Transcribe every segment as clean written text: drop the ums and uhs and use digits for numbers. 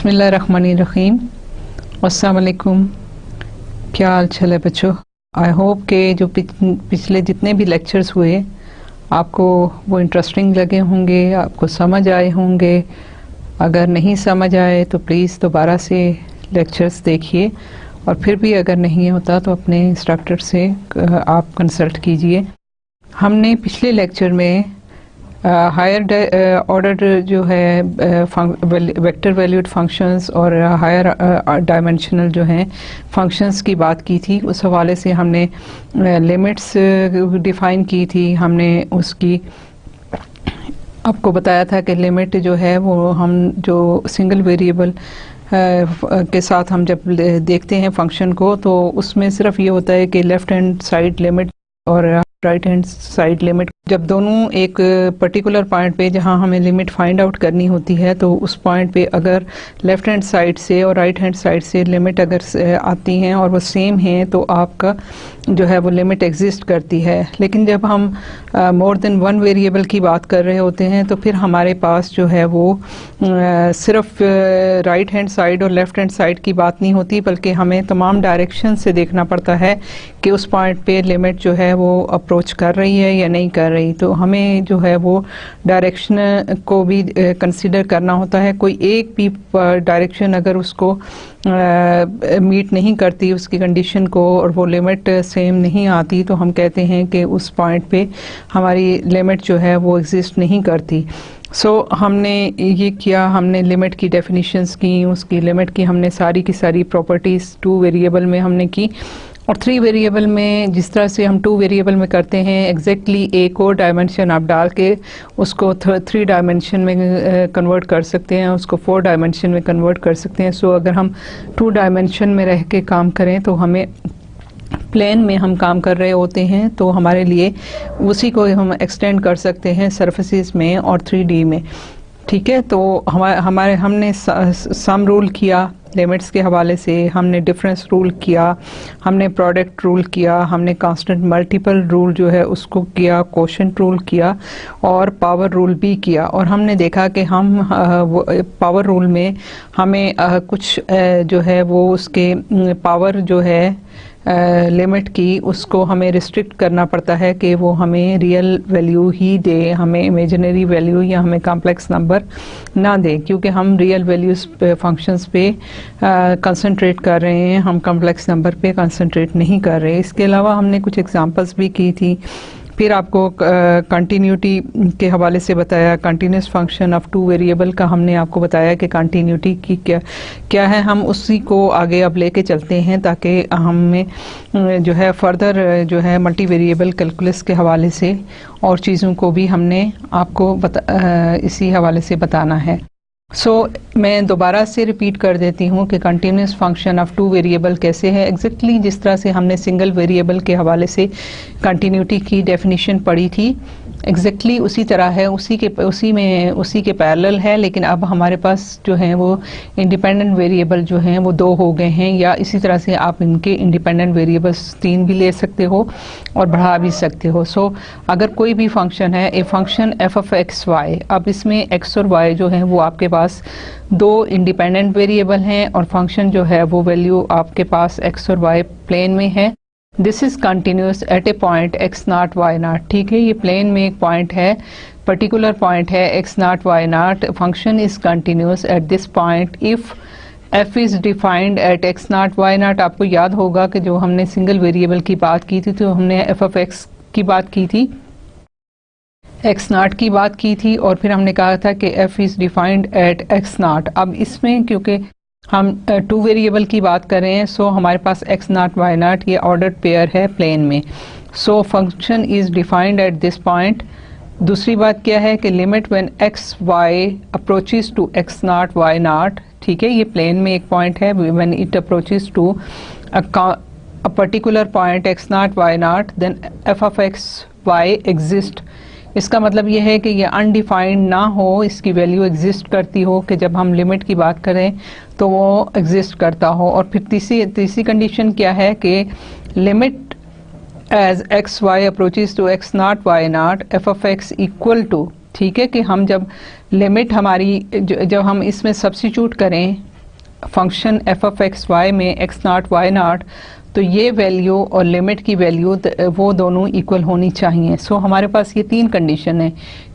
बिस्मिल्लाहिर्रहमानिर्रहीम। अस्सलाम वालेकुम। क्या हाल चाल है बच्चों? आई होप के जो पिछले जितने भी लेक्चर्स हुए आपको वो इंटरेस्टिंग लगे होंगे, आपको समझ आए होंगे। अगर नहीं समझ आए तो प्लीज़ दोबारा से लेक्चर्स देखिए, और फिर भी अगर नहीं होता तो अपने इंस्ट्रक्टर से आप कंसल्ट कीजिए। हमने पिछले लेक्चर में हायर ऑर्डर जो है वेक्टर वैल्यूड फंक्शंस और हायर डायमेंशनल जो हैं फंक्शंस की बात की थी। उस हवाले से हमने लिमिट्स डिफ़ाइन की थी। हमने उसकी आपको बताया था कि लिमिट जो है वो हम जो सिंगल वेरिएबल के साथ हम जब देखते हैं फंक्शन को, तो उसमें सिर्फ ये होता है कि लेफ़्ट हैंड साइड लिमिट और राइट हैंड साइड लिमिट, जब दोनों एक पर्टिकुलर पॉइंट पे जहां हमें लिमिट फाइंड आउट करनी होती है, तो उस पॉइंट पे अगर लेफ़्ट हैंड साइड से और राइट हैंड साइड से लिमिट अगर आती हैं और वो सेम हैं तो आपका जो है वो लिमिट एग्जिस्ट करती है। लेकिन जब हम मोर देन वन वेरिएबल की बात कर रहे होते हैं तो फिर हमारे पास जो है वो सिर्फ राइट हैंड साइड और लेफ़्ट हैंड साइड की बात नहीं होती, बल्कि हमें तमाम डायरेक्शन से देखना पड़ता है कि उस पॉइंट पे लिमिट जो है वो अप्रोच कर रही है या नहीं कर रही। तो हमें जो है वो डायरेक्शन को भी कंसीडर करना होता है। कोई एक भी डायरेक्शन अगर उसको मीट नहीं करती उसकी कंडीशन को और वो लिमिट सेम नहीं आती, तो हम कहते हैं कि उस पॉइंट पे हमारी लिमिट जो है वो एग्जिस्ट नहीं करती। हमने ये किया, हमने लिमिट की डेफिनेशंस की, उसकी लिमिट की हमने सारी की सारी प्रॉपर्टीज़ 2 वेरिएबल में हमने की, और 3 वेरिएबल में जिस तरह से हम 2 वेरिएबल में करते हैं एग्जैक्टली एक और डायमेंशन आप डाल के उसको 3 डायमेंशन में कन्वर्ट कर सकते हैं, उसको 4 डायमेंशन में कन्वर्ट कर सकते हैं। अगर हम 2 डायमेंशन में रह के काम करें तो हमें प्लेन में हम काम कर रहे होते हैं तो हमारे लिए उसी को हम एक्सटेंड कर सकते हैं सरफेसेस में और 3D में। ठीक है, तो हमने सम रूल किया लिमिट्स के हवाले से, हमने डिफरेंस रूल किया, हमने प्रोडक्ट रूल किया, हमने कांस्टेंट मल्टीपल रूल जो है उसको किया, कोशेंट रूल किया और पावर रूल भी किया। और हमने देखा कि हम पावर रूल में हमें कुछ जो है वो उसके पावर जो है लिमिट की उसको हमें रिस्ट्रिक्ट करना पड़ता है कि वो हमें रियल वैल्यू ही दे, हमें इमेजिनरी वैल्यू या हमें कॉम्प्लेक्स नंबर ना दे, क्योंकि हम रियल वैल्यूज़ फंक्शंस पे कंसंट्रेट कर रहे हैं, हम कॉम्प्लेक्स नंबर पे कंसंट्रेट नहीं कर रहे। इसके अलावा हमने कुछ एग्जांपल्स भी की थी। फिर आपको कंटिन्यूटी के हवाले से बताया, कंटिन्यूस फंक्शन ऑफ 2 वेरिएबल का हमने आपको बताया कि कंटिन्यूटी की क्या है। हम उसी को आगे अब लेके चलते हैं ताकि हमें जो है फर्दर जो है मल्टी वेरिएबल कैलकुलस के हवाले से और चीज़ों को भी हमने आपको इसी हवाले से बताना है। मैं दोबारा से रिपीट कर देती हूँ कि कंटिन्यूस फंक्शन ऑफ 2 वेरिएबल कैसे है। एग्जैक्टली जिस तरह से हमने सिंगल वेरिएबल के हवाले से कंटिन्यूटी की डेफिनेशन पढ़ी थी, एग्जैक्टली उसी तरह है, उसी के पैरेलल है। लेकिन अब हमारे पास जो है वो इंडिपेंडेंट वेरिएबल जो हैं वो 2 हो गए हैं, या इसी तरह से आप इनके इंडिपेंडेंट वेरिएबल्स 3 भी ले सकते हो और बढ़ा भी सकते हो। अगर कोई भी फंक्शन है, a function f of x y, अब इसमें एक्स और वाई जो है वो आपके पास 2 इंडिपेंडेंट वेरिएबल हैं और फंक्शन जो है वो वैल्यू आपके पास एक्स और वाई प्लेन में है। This is continuous at a point x naught Y naught. ठीक है, ये प्लेन में एक पॉइंट है, पर्टिकुलर पॉइंट है x naught Y naught. Function is continuous at this point if f is defined at x naught Y naught. आपको याद होगा कि जो हमने सिंगल वेरिएबल की बात की थी तो हमने f ऑफ x की बात की थी, एक्स नॉट की बात की थी, और फिर हमने कहा था कि f is defined at x not. अब इसमें क्योंकि हम 2 वेरिएबल की बात कर रहे हैं, हमारे पास एक्स नॉट वाई नॉट ये ऑर्डर्ड पेयर है प्लेन में। Function is defined at this point. दूसरी बात क्या है कि limit when x y approaches to x naught Y naught. ठीक है, ये प्लेन में एक पॉइंट है, when it approaches to a particular point x naught Y naught then f of x y exist. इसका मतलब ये है कि ये अनडिफाइंड ना हो, इसकी वैल्यू एग्जिस्ट करती हो, कि जब हम लिमिट की बात करें तो वो एग्जिस्ट करता हो। और फिर तीसरी कंडीशन क्या है कि limit as x y approaches to x naught Y naught f of x equal to. ठीक है, कि हम जब लिमिट हमारी जब हम इसमें सब्स्टिट्यूट करें function f of x y में एक्स नॉट वाई नॉट, तो ये वैल्यू और लिमिट की वैल्यू वो दोनों इक्वल होनी चाहिए। सो हमारे पास ये तीन कंडीशन है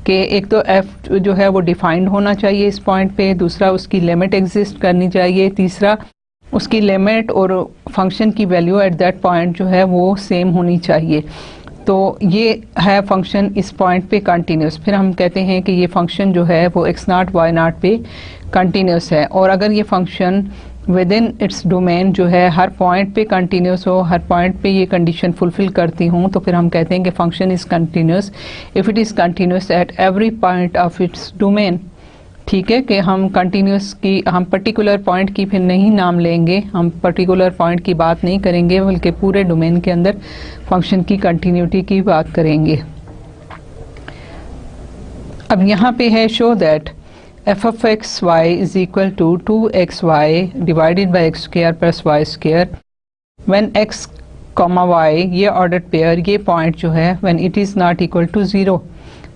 कि एक तो एफ जो है वो डिफाइंड होना चाहिए इस पॉइंट पे, दूसरा उसकी लिमिट एग्जिस्ट करनी चाहिए, तीसरा उसकी लिमिट और फंक्शन की वैल्यू एट दैट पॉइंट जो है वो सेम होनी चाहिए। तो ये है फंक्शन इस पॉइंट पे कंटिन्यूस। फिर हम कहते हैं कि ये फंक्शन जो है वो एक्स नॉट वाई नॉट पे कंटिन्यूस है, और अगर ये function with in its domain जो है हर पॉइंट पे कंटिन्यूस हो, हर पॉइंट पे ये कंडीशन फुलफिल करती हूँ, तो फिर हम कहते हैं कि function is continuous if it is continuous at every point of its domain. ठीक है, कि हम कंटिन्यूस की, हम पर्टिकुलर पॉइंट की फिर नहीं नाम लेंगे, हम पर्टिकुलर पॉइंट की बात नहीं करेंगे, बल्कि पूरे डोमेन के अंदर फंक्शन की कंटिन्यूटी की बात करेंगे। अब यहाँ पे है show that f of x Y is equal to 2xy divided by x square plus y square when x comma y, ये ऑर्डर पेयर, ये पॉइंट जो है when it is not equal to 0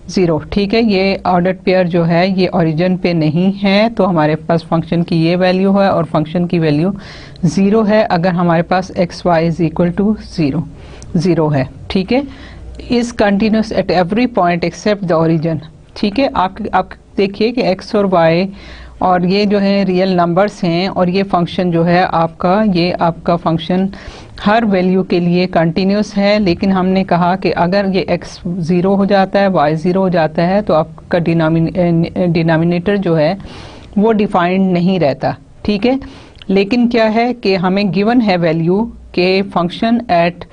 0। ठीक है, ये ऑर्डर पेयर जो है ये ओरिजिन पे नहीं है, तो हमारे पास फंक्शन की ये वैल्यू है और फंक्शन की वैल्यू 0 है अगर हमारे पास X Y is equal to 0 0 है। ठीक है, is continuous at every point except the origin. ठीक है, आप देखिए कि एक्स और वाई और ये जो है रियल नंबर्स हैं, और ये फंक्शन जो है आपका, ये आपका फंक्शन हर वैल्यू के लिए कंटिन्यूस है, लेकिन हमने कहा कि अगर ये x 0 हो जाता है, y 0 हो जाता है, तो आपका डिनोमिनेटर जो है वो डिफाइंड नहीं रहता। ठीक है, लेकिन क्या है कि हमें गिवन है वैल्यू के फंक्शन एट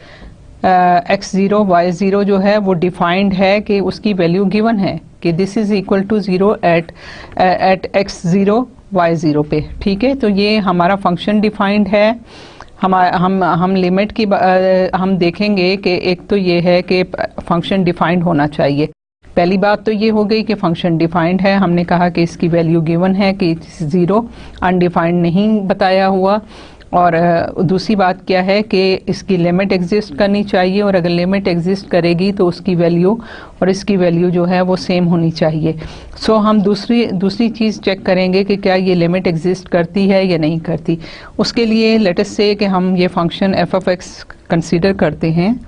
x 0 y 0 जो है वो डिफाइंड है, कि उसकी वैल्यू गिवन है कि this is equal to 0 at x 0 y 0 पे। ठीक है, तो ये हमारा फंक्शन डिफाइंड है। हम लिमिट की हम देखेंगे कि एक तो ये है कि फंक्शन डिफाइंड होना चाहिए। पहली बात तो ये हो गई कि फंक्शन डिफाइंड है, हमने कहा कि इसकी वैल्यू गिवन है कि 0 अनडिफाइंड नहीं बताया हुआ। और दूसरी बात क्या है कि इसकी लिमिट एग्जिस्ट करनी चाहिए, और अगर लिमिट एग्जिस्ट करेगी तो उसकी वैल्यू और इसकी वैल्यू जो है वो सेम होनी चाहिए। सो हम दूसरी चीज़ चेक करेंगे कि क्या ये लिमिट एग्जिस्ट करती है या नहीं करती। उसके लिए लेट अस से कि हम ये function f of x consider करते हैं।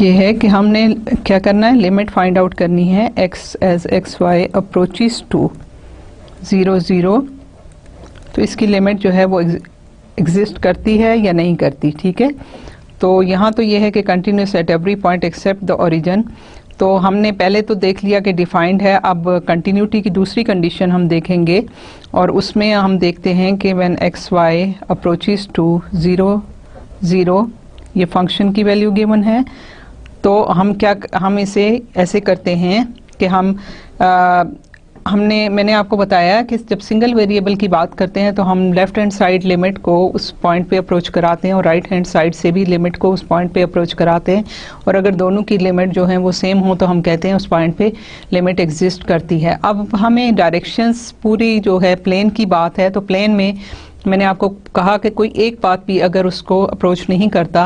ये है कि हमने क्या करना है, लिमिट फाइंड आउट करनी है x as x y approaches to 0 0। तो इसकी लिमिट जो है वो एग्जिस्ट करती है या नहीं करती। ठीक है, तो यहाँ तो ये है कि continuous at every point except the origin. तो हमने पहले तो देख लिया कि डिफाइंड है। अब कंटिन्यूटी की दूसरी कंडीशन हम देखेंगे, और उसमें हम देखते हैं कि when x y approaches to 0 0 ये फंक्शन की वैल्यू गिवन है। तो हम इसे ऐसे करते हैं कि मैंने आपको बताया कि जब सिंगल वेरिएबल की बात करते हैं तो हम लेफ्ट हैंड साइड लिमिट को उस पॉइंट पे अप्रोच कराते हैं, और राइट हैंड साइड से भी लिमिट को उस पॉइंट पे अप्रोच कराते हैं, और अगर दोनों की लिमिट जो है वो सेम हो तो हम कहते हैं उस पॉइंट पे लिमिट एग्जिस्ट करती है। अब हमें डायरेक्शंस पूरी जो है प्लेन की बात है, तो प्लेन में मैंने आपको कहा कि कोई एक पाथ भी अगर उसको अप्रोच नहीं करता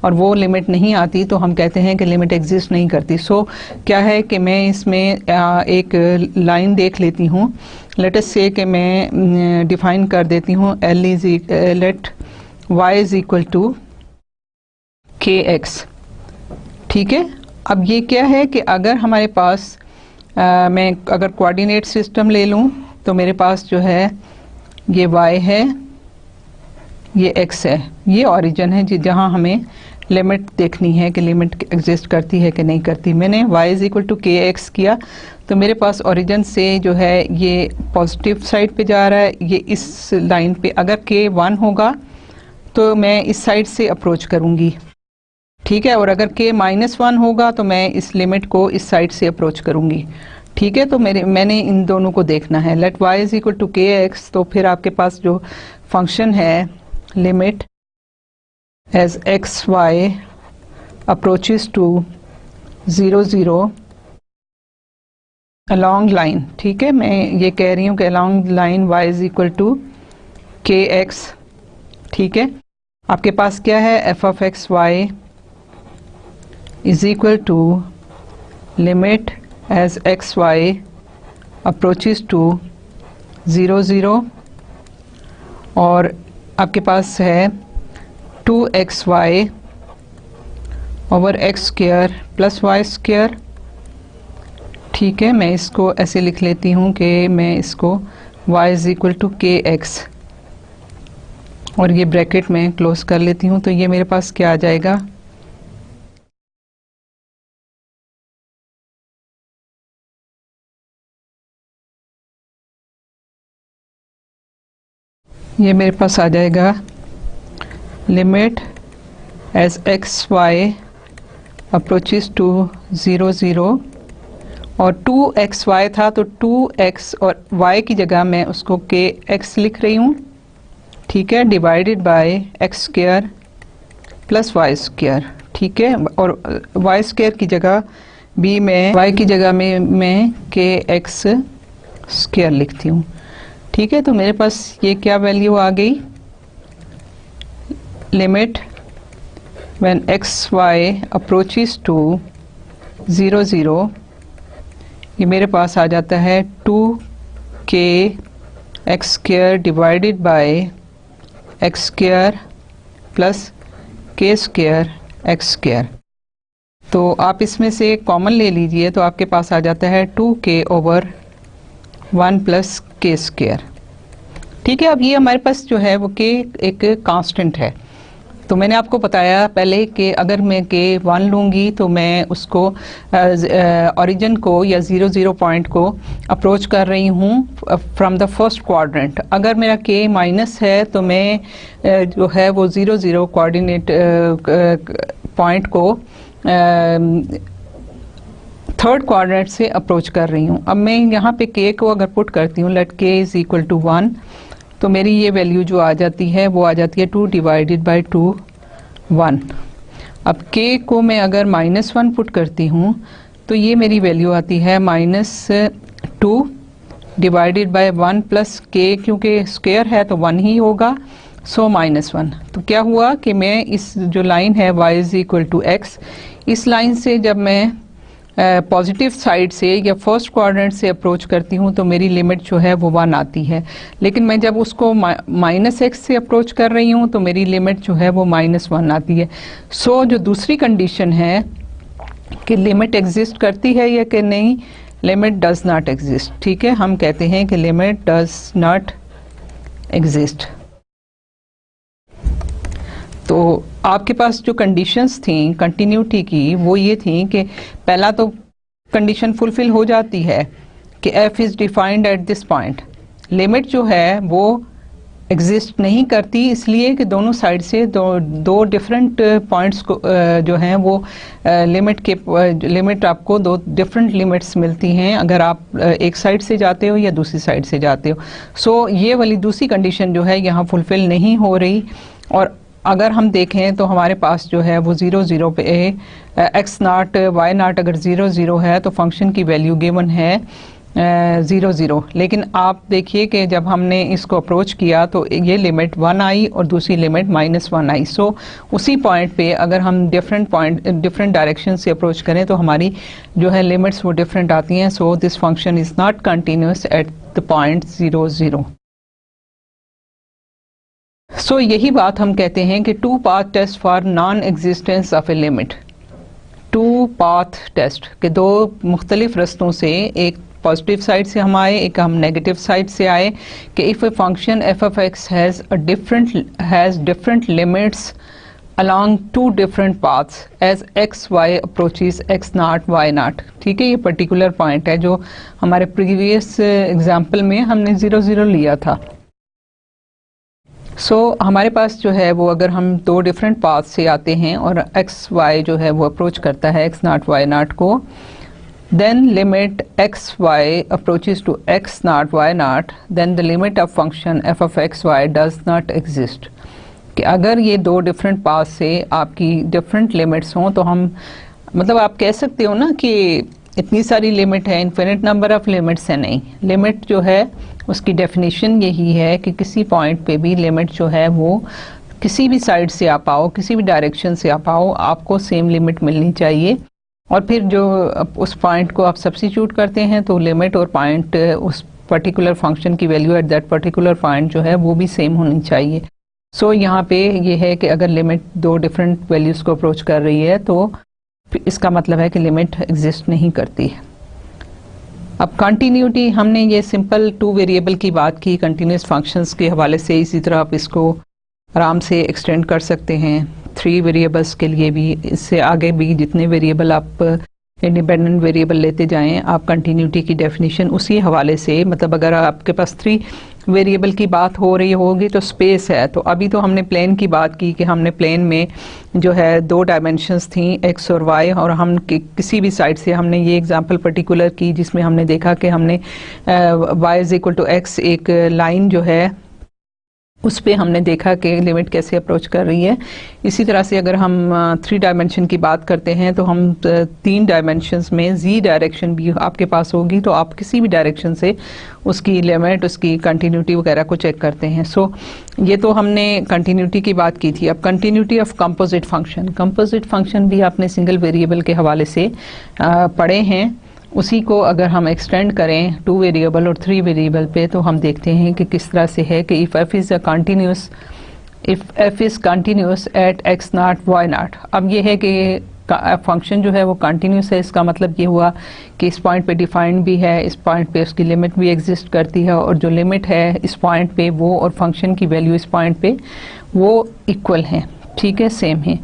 और वो लिमिट नहीं आती तो हम कहते हैं कि लिमिट एग्जिस्ट नहीं करती। सो क्या है कि मैं इसमें एक लाइन देख लेती हूँ। लेट अस से कि मैं डिफाइन कर देती हूँ let y is equal to kx। ठीक है, अब ये क्या है कि अगर हमारे पास मैं अगर कोऑर्डिनेट सिस्टम ले लूँ तो मेरे पास जो है ये y है, ये x है, ये ओरिजिन है जहाँ हमें लिमिट देखनी है कि लिमिट एग्जिस्ट करती है कि नहीं करती। मैंने y is equal to kx किया तो मेरे पास ओरिजिन से जो है ये पॉजिटिव साइड पे जा रहा है, ये इस लाइन पे अगर k 1 होगा तो मैं इस साइड से अप्रोच करूँगी। ठीक है, और अगर k -1 होगा तो मैं इस लिमिट को इस साइड से अप्रोच करूँगी। ठीक है, तो मैंने इन दोनों को देखना है। Let y is equal to kx, तो फिर आपके पास जो फंक्शन है limit as x y approaches to 0 0 along line. ठीक है, मैं ये कह रही हूँ कि along line y is equal to kx ठीक है, आपके पास क्या है, F of x Y is equal to limit as x y approaches to 0 0 और आपके पास है 2xy over x square plus y square. ठीक है, मैं इसको ऐसे लिख लेती हूँ कि मैं इसको y इज इक्वल टू के एक्स और ये ब्रैकेट में क्लोज कर लेती हूँ। तो ये मेरे पास क्या आ जाएगा, ये मेरे पास आ जाएगा limit as x y approaches to 0 0 और 2xy था तो 2x और y की जगह मैं उसको kx लिख रही हूँ। ठीक है, divided by x square plus y square. ठीक है, और y स्क्वायर की जगह भी मैं y की जगह में मैं kx स्क्वायर लिखती हूँ। ठीक है, तो मेरे पास ये क्या वैल्यू आ गई, limit when x y approaches to 0 0 ये मेरे पास आ जाता है 2k x square divided by x square plus k square x square. तो आप इसमें से कॉमन ले लीजिए तो आपके पास आ जाता है 2k over 1 plus k square. ठीक है, अब ये हमारे पास जो है वो के एक कांस्टेंट है। तो मैंने आपको बताया पहले कि अगर मैं के 1 लूँगी तो मैं उसको ओरिजिन को या 0 0 पॉइंट को अप्रोच कर रही हूँ फ्रॉम द फर्स्ट क्वाड्रेंट। अगर मेरा के माइनस है तो मैं जो है वो 0 0 कोऑर्डिनेट पॉइंट को थर्ड क्वाड्रेंट से अप्रोच कर रही हूँ। अब मैं यहाँ पे के को अगर पुट करती हूँ, लेट के इज इक्वल टू 1, तो मेरी ये वैल्यू जो आ जाती है वो आ जाती है 2 डिवाइडेड बाई 2 1। अब k को मैं अगर -1 पुट करती हूँ तो ये मेरी वैल्यू आती है -2 डिवाइडेड बाय 1 प्लस k, क्योंकि स्क्वायर है तो 1 ही होगा, सो -1। तो क्या हुआ कि मैं इस जो लाइन है y is equal to x, इस लाइन से जब मैं पॉजिटिव साइड से या फर्स्ट क्वाड्रेंट से अप्रोच करती हूँ तो मेरी लिमिट जो है वो 1 आती है। लेकिन मैं जब उसको -x से अप्रोच कर रही हूँ तो मेरी लिमिट जो है वो -1 आती है। सो जो दूसरी कंडीशन है कि लिमिट एग्जिस्ट करती है या कि नहीं, लिमिट डज नॉट एग्जिस्ट। ठीक है, हम कहते हैं कि लिमिट डज नॉट एग्जिस्ट। तो आपके पास जो कंडीशंस थी कंटिन्यूटी की वो ये थी कि पहला तो कंडीशन फुलफिल हो जाती है कि f is defined at this point. Limit जो है वो एग्जिस्ट नहीं करती, इसलिए कि दोनों साइड से दो डिफरेंट पॉइंट्स को जो हैं वो लिमिट आपको दो डिफरेंट लिमिट्स मिलती हैं अगर आप एक साइड से जाते हो या दूसरी साइड से जाते हो। सो ये वाली दूसरी कंडीशन जो है यहाँ फुलफिल नहीं हो रही। और अगर हम देखें तो हमारे पास जो है वो 0 0 पे एक्स नाट वाई नाट अगर 0 0 है तो फंक्शन की वैल्यू गिवन है 0 0। लेकिन आप देखिए कि जब हमने इसको अप्रोच किया तो ये लिमिट 1 आई और दूसरी लिमिट -1 आई। सो उसी पॉइंट पे अगर हम डिफरेंट डायरेक्शन से अप्रोच करें तो हमारी जो है लिमिट्स वो डिफरेंट आती हैं। So this function is not continuous at the point 0 0। So यही बात हम कहते हैं कि 2 path test for non existence of a limit. 2 path test के 2 मुख्तलिफ रस्तों से, एक पॉजिटिव साइड से हम आए, एक हम नेगेटिव साइड से आए, कि if A function f of x has different limits along 2 different paths as x y approaches x naught y naught। ठीक है, ये पर्टिकुलर पॉइंट है जो हमारे प्रीवियस एग्जाम्पल में हमने 0 0 लिया था। हमारे पास जो है वो अगर हम 2 डिफरेंट पाथ से आते हैं और एक्स वाई जो है वो अप्रोच करता है एक्स नाट वाई नाट को, then limit x y approaches to x naught y naught, then the limit of function f of x y does not exist. कि अगर ये 2 डिफरेंट पाथ से आपकी डिफरेंट लिमिट्स हों तो हम मतलब आप कह सकते हो ना कि इतनी सारी लिमिट है, इन्फिनिट नंबर ऑफ लिमिट्स है। नहीं, लिमिट जो है उसकी डेफिनेशन यही है कि किसी पॉइंट पे भी लिमिट जो है वो किसी भी साइड से आप आओ, किसी भी डायरेक्शन से आप आओ, आपको सेम लिमिट मिलनी चाहिए। और फिर जो उस पॉइंट को आप सब्स्टिट्यूट करते हैं तो लिमिट और पॉइंट, उस पर्टिकुलर फंक्शन की value at that particular point जो है वो भी सेम होनी चाहिए। सो यहाँ पे ये है कि अगर लिमिट दो डिफरेंट वैल्यूज को अप्रोच कर रही है तो इसका मतलब है कि लिमिट एग्जिस्ट नहीं करती है। अब कंटिन्यूटी, हमने ये सिंपल टू वेरिएबल की बात की कंटिन्यूस फंक्शंस के हवाले से, इसी तरह आप इसको आराम से एक्सटेंड कर सकते हैं 3 वेरिएबल्स के लिए भी। इससे आगे भी जितने वेरिएबल आप इंडिपेंडेंट वेरिएबल लेते जाएं, आप कंटिन्यूटी की डेफिनेशन उसी हवाले से, मतलब अगर आपके पास 3 वेरिएबल की बात हो रही होगी तो स्पेस है। तो अभी तो हमने प्लेन की बात की कि हमने प्लेन में जो है 2 डायमेंशंस थी, एक्स और वाई, और हम किसी भी साइड से हमने ये एग्जांपल पर्टिकुलर की जिसमें हमने देखा कि हमने y is equal to x एक लाइन जो है उस पे हमने देखा कि लिमिट कैसे अप्रोच कर रही है। इसी तरह से अगर हम 3 डायमेंशन की बात करते हैं तो हम 3 डायमेंशंस में z डायरेक्शन भी आपके पास होगी, तो आप किसी भी डायरेक्शन से उसकी लिमिट, उसकी कंटिन्यूटी वगैरह को चेक करते हैं। सो ये तो हमने कंटिन्यूटी की बात की थी। अब continuity of composite function, composite function भी आपने सिंगल वेरिएबल के हवाले से पढ़े हैं। उसी को अगर हम एक्सटेंड करें 2 वेरिएबल और 3 वेरिएबल पे तो हम देखते हैं कि किस तरह से है कि if f is continuous at x naught y not. अब ये है कि फंक्शन जो है वो कंटिन्यूस है, इसका मतलब ये हुआ कि इस पॉइंट पे डिफाइंड भी है, इस पॉइंट पे उसकी लिमिट भी एग्जिस्ट करती है, और जो लिमिट है इस पॉइंट पे वो और फंक्शन की वैल्यू इस पॉइंट पे वो इक्वल हैं, ठीक है, सेम है।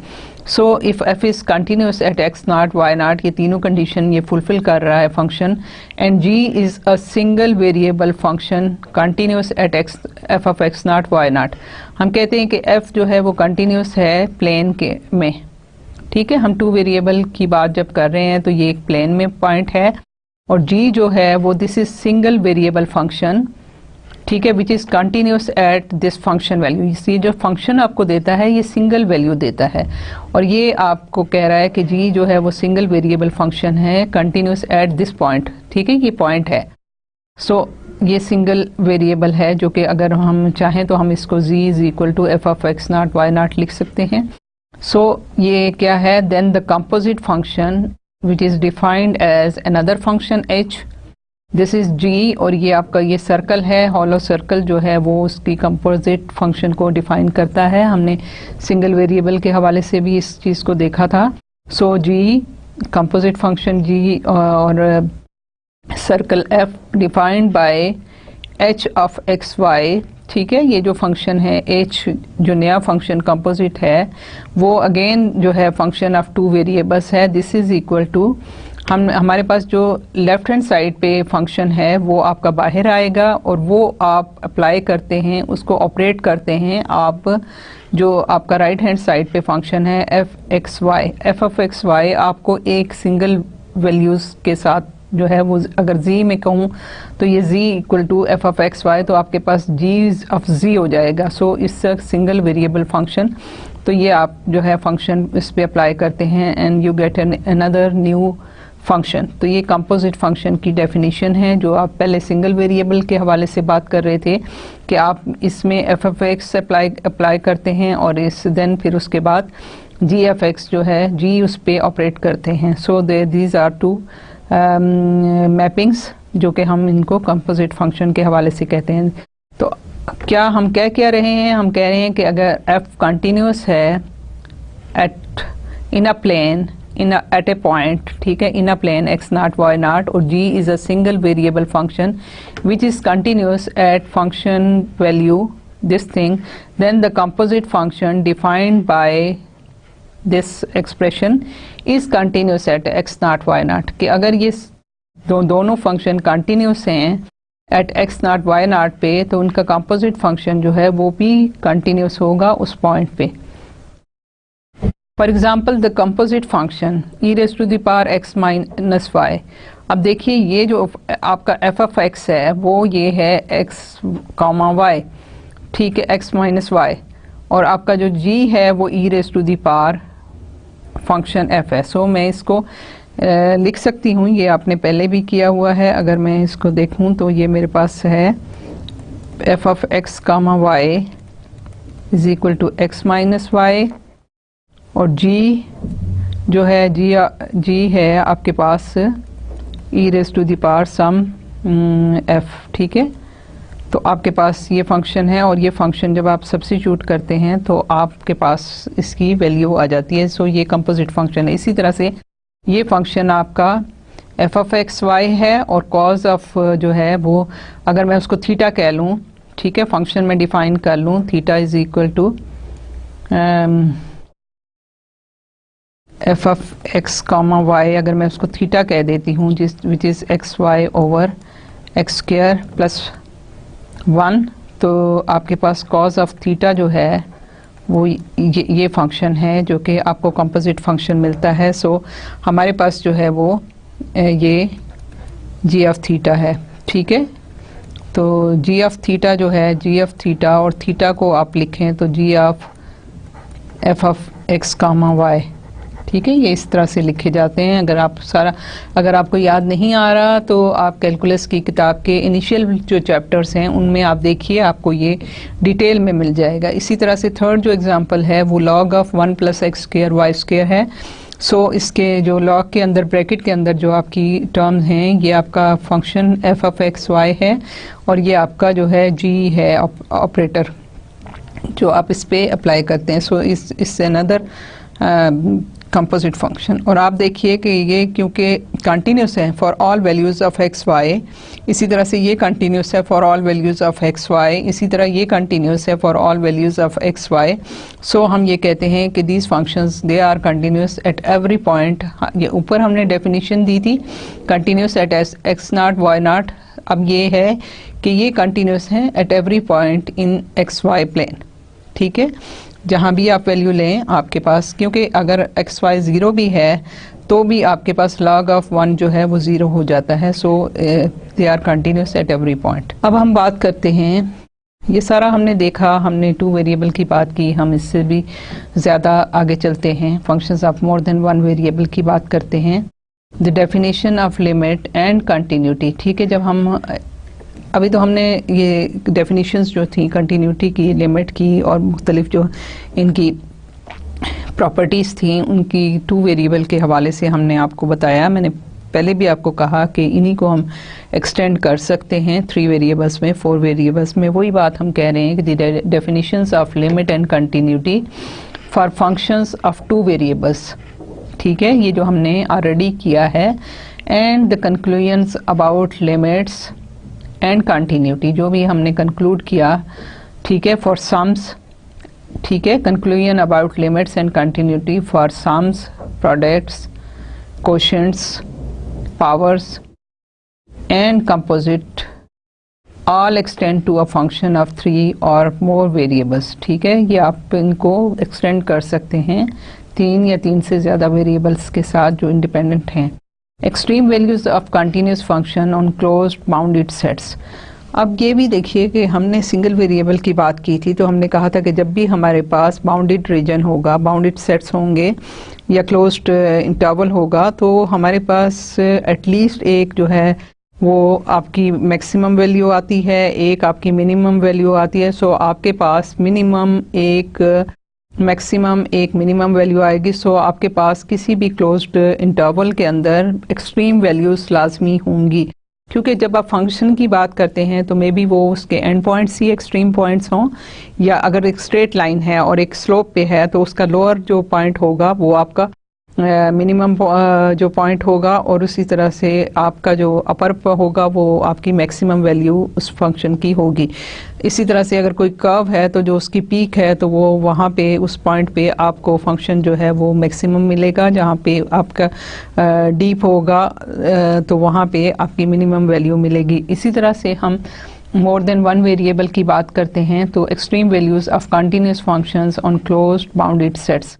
So if f is continuous at x naught y not, ये तीनों कंडीशन ये फुलफिल कर रहा है function, and g is a single variable function continuous at f of x naught y not. हम कहते हैं कि f जो है वो कंटिन्यूस है प्लेन के में, ठीक है। हम 2 वेरिएबल की बात जब कर रहे हैं तो ये एक प्लेन में पॉइंट है, और g जो है वो this is single variable function, ठीक है, विच is continuous at this function value. ये जो फंक्शन आपको देता है ये सिंगल वैल्यू देता है, और ये आपको कह रहा है कि जी जो है वो सिंगल वेरिएबल फंक्शन है कंटिन्यूस एट दिस पॉइंट, ठीक है, ये पॉइंट है। सो ये सिंगल वेरिएबल है जो कि अगर हम चाहें तो हम इसको z is equal to f of x naught Y naught लिख सकते हैं। सो ये क्या है, then the composite function which is defined as another function h, this is g, और ये आपका ये सर्कल है, हॉलो सर्कल जो है वो उसकी कंपोजिट फंक्शन को डिफाइन करता है। हमने सिंगल वेरिएबल के हवाले से भी इस चीज़ को देखा था। सो g कंपोजिट फंक्शन g और circle f defined by h of x y, ठीक है। ये जो फंक्शन है h जो नया फंक्शन कंपोजिट है वो अगेन जो है फंक्शन ऑफ 2 वेरिएबल्स है। दिस इज़ इक्वल टू, हमारे पास जो लेफ्ट हैंड साइड पे फंक्शन है वो आपका बाहर आएगा, और वो आप अप्लाई करते हैं, उसको ऑपरेट करते हैं आप जो आपका राइट हैंड साइड पे फंक्शन है एफ ऑफ एक्स वाई आपको एक सिंगल वैल्यूज़ के साथ जो है वो, अगर z में कहूँ तो ये z equal to f of x y, तो आपके पास g ऑफ z हो जाएगा। So it's a single variable function, तो ये आप जो है फंक्शन इस पे अप्लाई करते हैं and you get another new function. तो ये कंपोजिट फंक्शन की डेफिनेशन है जो आप पहले सिंगल वेरिएबल के हवाले से बात कर रहे थे कि आप इसमें एफ ऑफ एक्स अप्लाई करते हैं, और इस देन फिर उसके बाद जी एफ एक्स जो है जी उस पे ऑपरेट करते हैं। सो दीज आर 2 मैपिंग्स जो कि हम इनको कंपोजिट फंक्शन के हवाले से कहते हैं। तो क्या हम कह रहे हैं, हम कह रहे हैं कि अगर f कंटिन्यूस है at in a plane at a point, ठीक है, in a plane x naught y naught, और g is a single variable function which is continuous at function value this thing, then the composite function defined by this expression is continuous at x naught y naught. कि अगर ये दोनों function continuous हैं at x naught y naught पे तो उनका composite function जो है वो भी कंटिन्यूस होगा उस पॉइंट पे। For example the composite function e raise to the power x minus y। अब देखिए ये जो आपका एफ ऑफ एक्स है वो ये है x कॉमा y, ठीक है, x माइनस y, और आपका जो g है वो e raise to the power function f है। सो मैं इसको लिख सकती हूँ, ये आपने पहले भी किया हुआ है। अगर मैं इसको देखूँ तो ये मेरे पास है F of X comma Y is equal to X minus Y, और जी जो है जी है आपके पास E raise to the power some F, ठीक है। तो आपके पास ये फंक्शन है, और ये फंक्शन जब आप सब्स्टिट्यूट करते हैं तो आपके पास इसकी वैल्यू आ जाती है। सो ये कंपोजिट फंक्शन है। इसी तरह से ये फंक्शन आपका एफ ऑफ एक्स वाई है, और कॉज ऑफ जो है वो अगर मैं उसको थीटा कह लूँ, ठीक है, फंक्शन में डिफाइन कर लूँ, theta is equal to f of x comma y, अगर मैं उसको थीटा कह देती हूँ, जिस which is x y over x square plus 1, तो आपके पास कॉज ऑफ थीटा जो है वो ये फंक्शन है जो कि आपको कंपोजिट फंक्शन मिलता है। सो हमारे पास जो है वो ये जी ऑफ थीटा है, ठीक है। तो जी ऑफ थीटा जो है, जी ऑफ थीटा, और थीटा को आप लिखें तो G of F of X comma Y, ठीक है, ये इस तरह से लिखे जाते हैं। अगर आपको याद नहीं आ रहा तो आप कैलकुलस की किताब के इनिशियल जो चैप्टर्स हैं उनमें आप देखिए, आपको ये डिटेल में मिल जाएगा। इसी तरह से थर्ड जो एग्जांपल है वो log of 1 plus x square y square है। सो इसके जो लॉग के अंदर ब्रैकेट के अंदर जो आपकी टर्म हैं, ये आपका function f of x y है, और ये आपका जो है जी है ऑपरेटर जो आप इस पे अप्लाई करते हैं। सो इससे अनदर कंपोजिट फंक्शन। और आप देखिए कि ये क्योंकि कंटिन्यूस है for all values of x Y, इसी तरह से ये कंटिन्यूस है for all values of x Y, इसी तरह ये कंटिन्यूस है for all values of x Y. So हम ये कहते हैं कि these functions they are continuous at every point. ये ऊपर हमने डेफिनेशन दी थी continuous at x naught Y naught, अब ये है कि ये कंटिन्यूस हैं at every point in x y plane, ठीक है। जहाँ भी आप वैल्यू लें आपके पास, क्योंकि अगर एक्स वाई ज़ीरो भी है तो भी आपके पास log ऑफ 1 जो है वो ज़ीरो हो जाता है। So they are continuous at every point. अब हम बात करते हैं, ये सारा हमने देखा, हमने 2 वेरिएबल की बात की, हम इससे भी ज़्यादा आगे चलते हैं, functions of more than 1 variable की बात करते हैं। The definition of limit and continuity, ठीक है। जब हम अभी तो हमने ये डेफिनेशंस जो थी कंटिन्यूटी की, लिमिट की, और मुख्तलिफ जो इनकी प्रॉपर्टीज़ थी उनकी 2 वेरिएबल के हवाले से हमने आपको बताया। मैंने पहले भी आपको कहा कि इन्हीं को हम एक्सटेंड कर सकते हैं 3 वेरिएबल्स में, 4 वेरिएबल्स में। वही बात हम कह रहे हैं कि the definitions of limit and continuity for functions of 2 variables, ठीक है, ये जो हमने ऑलरेडी किया है। And the conclusions about limits and continuity, जो भी हमने कंक्लूड किया, ठीक है, फॉर सम्स, ठीक है, conclusion about limits and continuity for sums, products, quotients, powers and composite all extend to a function of 3 or more variables, ठीक है। ये आप इनको एक्सटेंड कर सकते हैं 3 या 3 से ज़्यादा वेरिएबल्स के साथ जो इंडिपेंडेंट हैं। Extreme values of continuous function on closed bounded sets. अब ये भी देखिए कि हमने सिंगल वेरिएबल की बात की थी, तो हमने कहा था कि जब भी हमारे पास बाउंडेड रीजन होगा, बाउंडेड सेट्स होंगे या क्लोज्ड इंटरवल होगा, तो हमारे पास एटलीस्ट एक जो है वो आपकी मैक्सिमम वैल्यू आती है, एक आपकी मिनिमम वैल्यू आती है। सो आपके पास मिनिमम एक मैक्सिमम एक मिनिमम वैल्यू आएगी। सो आपके पास किसी भी क्लोज्ड इंटरवल के अंदर एक्सट्रीम वैल्यूज लाजमी होंगी, क्योंकि जब आप फंक्शन की बात करते हैं तो मे बी वो उसके and points he extreme points हों, या अगर एक स्ट्रेट लाइन है और एक स्लोप पे है तो उसका लोअर जो पॉइंट होगा वो आपका मिनिमम जो पॉइंट होगा, और उसी तरह से आपका जो अपर होगा वो आपकी मैक्सिमम वैल्यू उस फंक्शन की होगी। इसी तरह से अगर कोई कर्व है तो जो उसकी पीक है तो वो वहाँ पे उस पॉइंट पे आपको फंक्शन जो है वो मैक्सिमम मिलेगा, जहाँ पे आपका डीप होगा तो वहाँ पे आपकी मिनिमम वैल्यू मिलेगी। इसी तरह से हम मोर देन 1 वेरिएबल की बात करते हैं तो extreme values of continuous functions on closed bounded sets.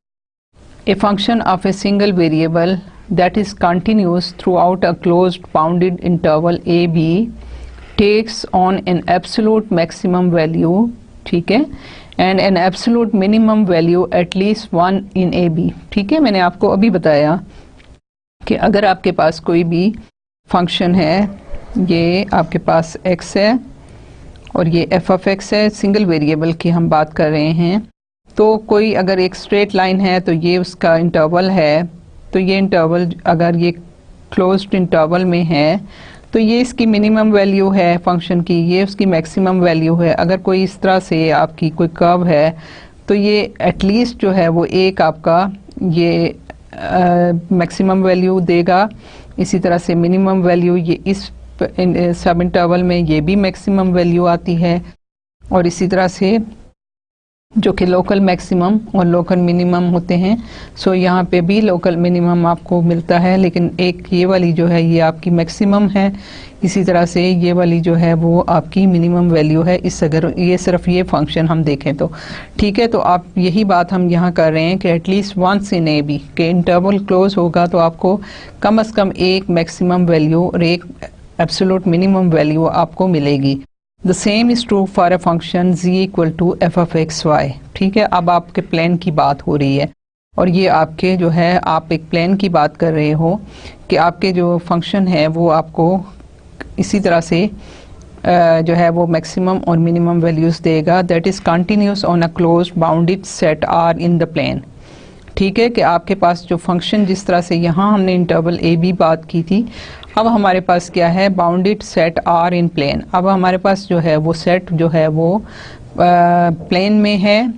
A function of a single variable that is continuous throughout a closed bounded interval a b takes on an absolute maximum value, ठीक है, and an absolute minimum value at least 1 in a b, ठीक है। मैंने आपको अभी बताया कि अगर आपके पास कोई भी फंक्शन है, ये आपके पास x है और ये एफ ऑफ एक्स है, सिंगल वेरिएबल की हम बात कर रहे हैं। तो कोई अगर एक स्ट्रेट लाइन है तो ये उसका इंटरवल है, तो ये इंटरवल अगर ये क्लोज्ड इंटरवल में है तो ये इसकी मिनिमम वैल्यू है फंक्शन की, ये उसकी मैक्सिमम वैल्यू है। अगर कोई इस तरह से आपकी कोई कर्व है तो ये एटलीस्ट जो है वो एक आपका ये मैक्सिमम वैल्यू देगा। इसी तरह से मिनिमम वैल्यू ये इस सब इंटरवल में ये भी मैक्सिमम वैल्यू आती है, और इसी तरह से जो कि लोकल मैक्सिमम और लोकल मिनिमम होते हैं। सो यहाँ पे भी लोकल मिनिमम आपको मिलता है, लेकिन एक ये वाली जो है ये आपकी मैक्सिमम है, इसी तरह से ये वाली जो है वो आपकी मिनिमम वैल्यू है। इस अगर ये सिर्फ ये फंक्शन हम देखें तो ठीक है। तो आप यही बात हम यहाँ कर रहे हैं कि at least once in a b के इंटरवल क्लोज होगा तो आपको कम से कम एक मैक्सिमम वैल्यू और एक एब्सोल्यूट मिनिमम वैल्यू आपको मिलेगी। The same is true for a function z equal to f of x y. ठीक है, अब आपके प्लेन की बात हो रही है, और ये आपके जो है आप एक प्लेन की बात कर रहे हो कि आपके जो फंक्शन है वो आपको इसी तरह से जो है वो मैक्सिमम और मिनिमम वैल्यूज देगा। That is continuous on a closed bounded set R in the plane. ठीक है, कि आपके पास जो फंक्शन जिस तरह से यहाँ हमने इंटरवल ए बी बात की थी, अब हमारे पास क्या है, bounded set R in plane. अब हमारे पास जो है वो सेट जो है वो प्लेन में है,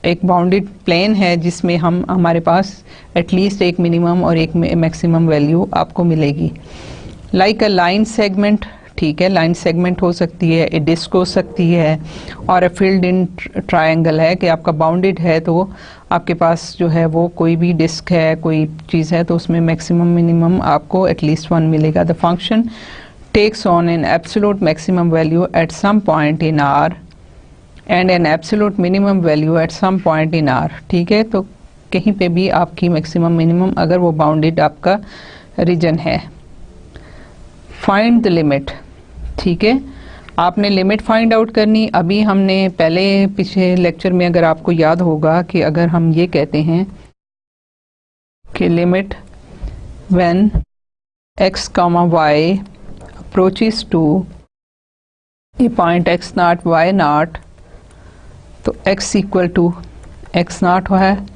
एक बाउंडेड प्लेन है जिसमें हमारे पास एटलीस्ट एक मिनिमम और एक मैक्सिमम वैल्यू आपको मिलेगी। Like a line segment. ठीक है, लाइन सेगमेंट हो सकती है, ए डिस्क हो सकती है, और अ फील्ड इन ट्रायंगल है कि आपका बाउंडेड है तो आपके पास जो है वो कोई भी डिस्क है, कोई चीज़ है तो उसमें मैक्सिमम मिनिमम आपको एटलीस्ट वन मिलेगा। The function takes on an absolute maximum value at some point in R and an absolute minimum value at some point in R. ठीक है, तो कहीं पे भी आपकी मैक्सिमम मिनिमम अगर वो बाउंडेड आपका रीजन है। Find the limit. ठीक है, आपने लिमिट फाइंड आउट करनी। अभी हमने पहले पिछले लेक्चर में अगर आपको याद होगा कि अगर हम ये कहते हैं कि limit when x, y approaches to a point x naught y naught, तो x equal to x naught है।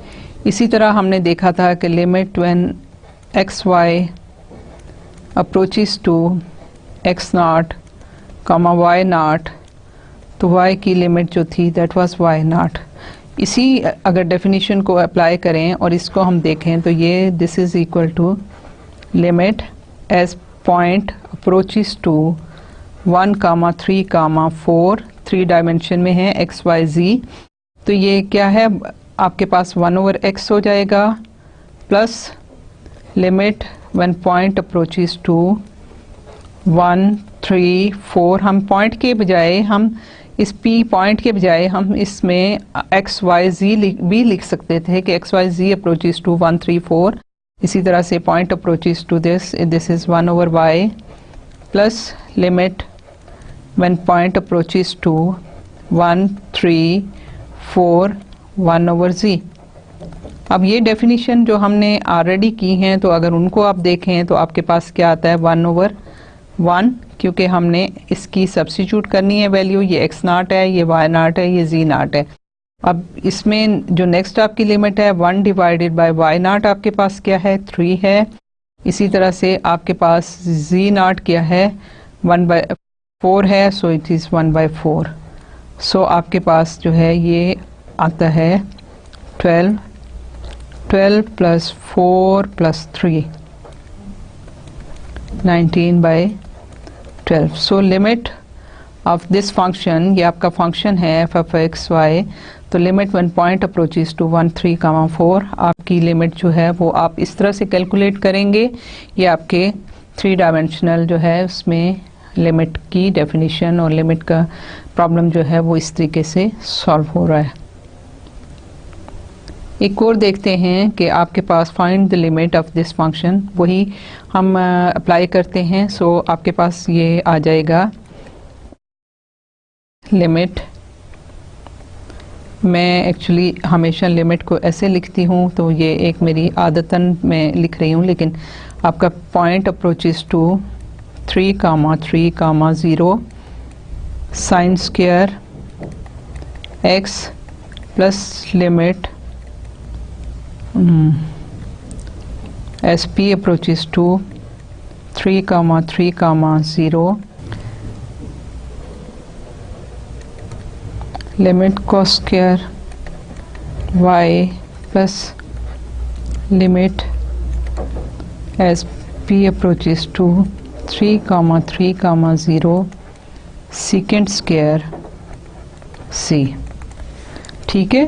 इसी तरह हमने देखा था कि limit when x, y approaches to x naught comma y naught, तो y की लिमिट जो थी दैट वाज y नॉट। इसी अगर डेफिनेशन को अप्लाई करें और इसको हम देखें तो ये this is equal to limit as point approaches to 1, 3, 4, 3 dimension में है x, y, z। तो ये क्या है, आपके पास 1/x हो जाएगा, plus limit when point approaches to 1, 3, 4, हम पॉइंट के बजाय हम इस p पॉइंट के बजाय हम इसमें x, y, z भी लिख सकते थे कि x, y, z approaches to 1, 3, 4। इसी तरह से point approaches to this is 1/y plus limit when point approaches to 1, 3, 4 1/z। अब ये डेफिनेशन जो हमने ऑलरेडी की हैं तो अगर उनको आप देखें तो आपके पास क्या आता है 1/1, क्योंकि हमने इसकी सब्स्टिट्यूट करनी है वैल्यू। ये x नॉट है, ये y नॉट है, ये z नॉट है। अब इसमें जो नेक्स्ट आपकी लिमिट है 1 डिवाइडेड बाय y नॉट आपके पास क्या है 3 है। इसी तरह से आपके पास z नॉट क्या है 1/4 है, सो इट इज़ 1/4। सो आपके पास जो है ये आता है 12 plus 4 plus 3 19/12। So limit of this function, ये आपका फंक्शन है एफ ऑफ एक्स वाई। तो limit when point approaches to 1, 3, 4 आपकी लिमिट जो है वो आप इस तरह से कैलकुलेट करेंगे। ये आपके 3 डायमेंशनल जो है उसमें लिमिट की डेफिनेशन और लिमिट का प्रॉब्लम जो है वो इस तरीके से सॉल्व हो रहा है। एक और देखते हैं कि आपके पास find the limit of this function, वही हम अप्लाई करते हैं। सो आपके पास ये आ जाएगा लिमिट, मैं एक्चुअली हमेशा लिमिट को ऐसे लिखती हूँ तो ये एक मेरी आदतन मैं लिख रही हूँ, लेकिन आपका point approaches to 3, 3, 0 sine square x plus limit as p approaches to 3, 3, 0 limit cos square y plus limit as p approaches to 3, 3, 0 secant square c। ठीक है,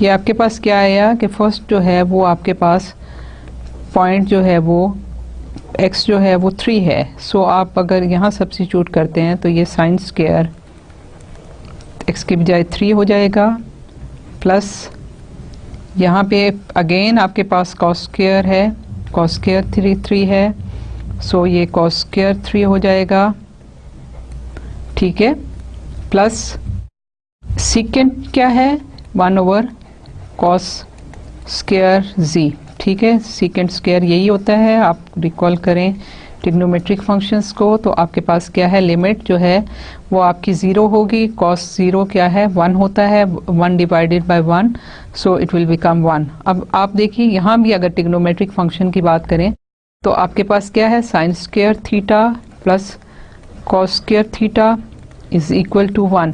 ये आपके पास क्या आया कि फर्स्ट जो है वो आपके पास पॉइंट जो है वो x जो है वो 3 है। सो आप अगर यहाँ सब्स्टिट्यूट करते हैं तो ये साइन स्क्वायर x के बजाय 3 हो जाएगा, प्लस यहाँ पे अगेन आपके पास cos स्क्वायर है, cos स्क्वायर 3 है, सो ये cos स्क्वायर 3 हो जाएगा। ठीक है, प्लस सीकेंट क्या है 1 cos स्क्वायर z। ठीक है, सीकेंट स्क्वायर यही होता है, आप रिकॉल करें ट्रिग्नोमेट्रिक फंक्शंस को तो आपके पास क्या है, लिमिट जो है वो आपकी 0 होगी, cos 0 क्या है 1 होता है, 1 divided by 1, so it will become 1। अब आप देखिए यहाँ भी अगर ट्रिग्नोमेट्रिक फंक्शन की बात करें तो आपके पास क्या है, sine square theta plus cos square theta is equal to 1।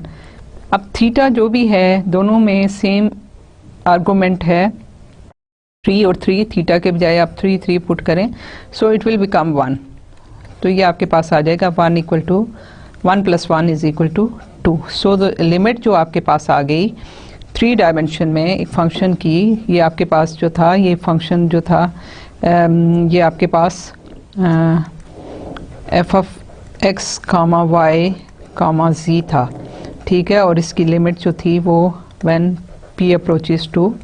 अब थीटा जो भी है दोनों में सेम आर्गुमेंट है 3 और 3, थीटा के बजाय आप 3 पुट करें, सो इट विल बिकम 1। तो ये आपके पास आ जाएगा 1 equal to 1 plus 1 is equal to 2। So the limit जो आपके पास आ गई 3 डायमेंशन में एक फंक्शन की, ये आपके पास जो था ये फंक्शन जो था ये आपके पास F of X comma Y comma G था। ठीक है, और इसकी लिमिट जो थी वो when p approaches to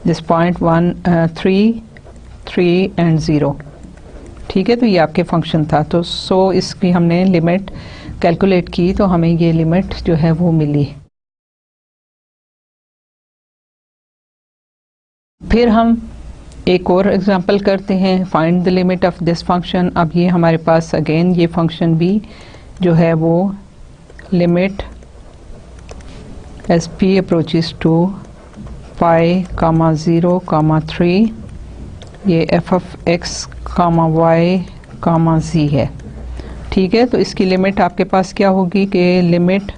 this point 1, 3 and 0। ठीक है, तो ये आपके फंक्शन था। तो सो इसकी हमने लिमिट कैलकुलेट की तो हमें ये लिमिट जो है वो मिली। फिर हम एक और एग्जांपल करते हैं, find the limit of this function. अब ये हमारे पास अगेन ये फंक्शन भी जो है वो limit as P approaches to pi comma 0 comma 3, ये F of X comma Y comma G है। ठीक है, तो इसकी लिमिट आपके पास क्या होगी कि limit